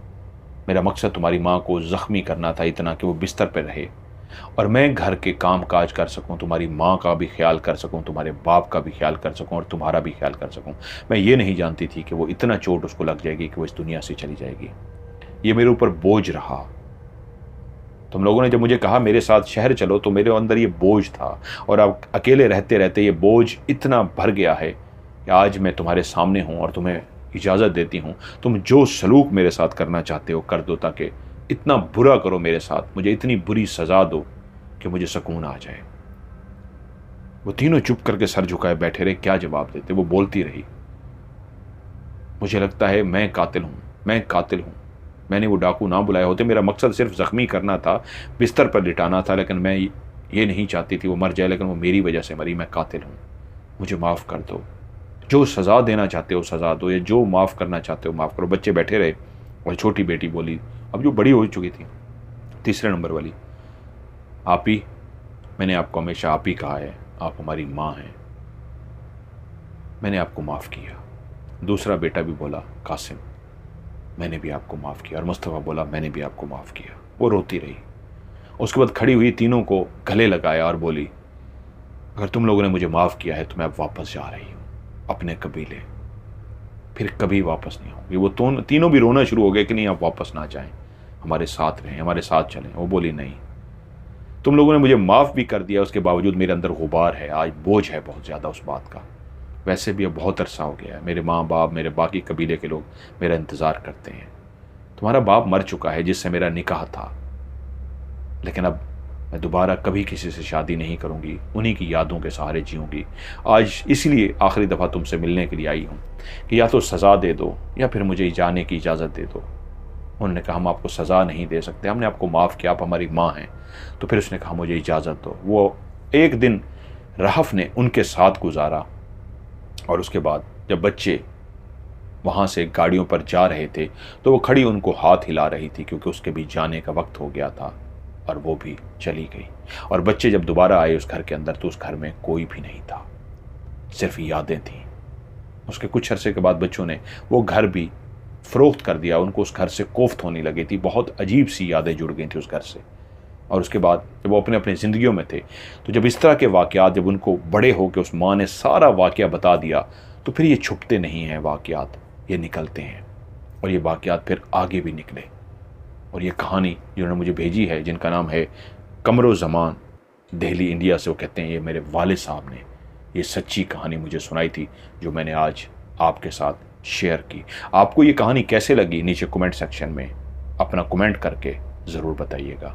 मेरा मकसद तुम्हारी माँ को ज़ख्मी करना था, इतना कि वो बिस्तर पर रहे और मैं घर के काम काज कर सकूं, तुम्हारी माँ का भी ख्याल कर सकूं, तुम्हारे बाप का भी ख्याल कर सकूं और तुम्हारा भी ख्याल कर सकूं। मैं ये नहीं जानती थी कि वो इतना चोट उसको लग जाएगी कि वो इस दुनिया से चली जाएगी। ये मेरे ऊपर बोझ रहा। तुम लोगों ने जब मुझे कहा मेरे साथ शहर चलो, तो मेरे अंदर ये बोझ था और अब अकेले रहते रहते ये बोझ इतना भर गया है कि आज मैं तुम्हारे सामने हूँ और तुम्हें इजाज़त देती हूँ, तुम जो सलूक मेरे साथ करना चाहते हो कर दो, ताकि इतना बुरा करो मेरे साथ, मुझे इतनी बुरी सज़ा दो कि मुझे सुकून आ जाए। वो तीनों चुप करके सर झुकाए बैठे रहे, क्या जवाब देते। वो बोलती रही, मुझे लगता है मैं कातिल हूँ, मैं कातिल हूँ, मैंने वो डाकू ना बुलाए होते, मेरा मकसद सिर्फ ज़ख्मी करना था, बिस्तर पर लिटाना था, लेकिन मैं ये नहीं चाहती थी वो मर जाए, लेकिन वो मेरी वजह से मरी। मैं कातिल हूँ, मुझे माफ़ कर दो, जो सज़ा देना चाहते हो सज़ा दो, या जो माफ़ करना चाहते हो माफ़ करो। बच्चे बैठे रहे और छोटी बेटी बोली, अब जो बड़ी हो चुकी थी, तीसरे नंबर वाली, आप ही, मैंने आपको हमेशा आप ही कहा है, आप हमारी माँ हैं, मैंने आपको माफ़ किया। दूसरा बेटा भी बोला, कासिम, मैंने भी आपको माफ़ किया। और मुस्तफ़ा बोला, मैंने भी आपको माफ़ किया। वो रोती रही। उसके बाद खड़ी हुई तीनों को गले लगाया और बोली, अगर तुम लोगों ने मुझे माफ़ किया है तो मैं अब वापस जा रही हूँ अपने कबीले, फिर कभी वापस नहीं आऊँगी। वो तीनों भी रोना शुरू हो गए कि नहीं आप वापस ना जाएं, हमारे साथ रहें, हमारे साथ चलें। वो बोली नहीं, तुम लोगों ने मुझे माफ़ भी कर दिया, उसके बावजूद मेरे अंदर गुबार है, आज बोझ है बहुत ज़्यादा उस बात का। वैसे भी अब बहुत अरसा हो गया है, मेरे माँ बाप, मेरे बाकी कबीले के लोग मेरा इंतज़ार करते हैं। तुम्हारा बाप मर चुका है जिससे मेरा निकाह था, लेकिन अब मैं दोबारा कभी किसी से शादी नहीं करूंगी, उन्हीं की यादों के सहारे जीऊँगी। आज इसलिए आखिरी दफ़ा तुमसे मिलने के लिए आई हूँ कि या तो सज़ा दे दो या फिर मुझे जाने की इजाज़त दे दो। उन्होंने कहा हम आपको सज़ा नहीं दे सकते, हमने आपको माफ़ किया, आप हमारी माँ हैं। तो फिर उसने कहा मुझे इजाज़त दो। वो एक दिन रहफ़ ने उनके साथ गुजारा, और उसके बाद जब बच्चे वहाँ से गाड़ियों पर जा रहे थे तो वो खड़ी उनको हाथ हिला रही थी, क्योंकि उसके भी जाने का वक्त हो गया था और वो भी चली गई। और बच्चे जब दोबारा आए उस घर के अंदर तो उस घर में कोई भी नहीं था, सिर्फ यादें थीं। उसके कुछ अरसे के बाद बच्चों ने वो घर भी फ़रोख्त कर दिया, उनको उस घर से कोफ्त होने लगी थी, बहुत अजीब सी यादें जुड़ गई थी उस घर से। और उसके बाद जब वो अपने अपने ज़िंदगियों में थे तो जब इस तरह के वाक़यात, जब उनको बड़े हो के उस माँ ने सारा वाक़या बता दिया, तो फिर ये छुपते नहीं हैं वाक़यात, ये निकलते हैं। और ये वाक़यात फिर आगे भी निकले। और ये कहानी जिन्होंने मुझे भेजी है, जिनका नाम है कमरो ज़मान, दिल्ली इंडिया से, वो कहते हैं ये मेरे वालिद साहब ने ये सच्ची कहानी मुझे सुनाई थी जो मैंने आज आपके साथ शेयर की। आपको ये कहानी कैसे लगी नीचे कमेंट सेक्शन में अपना कमेंट करके ज़रूर बताइएगा।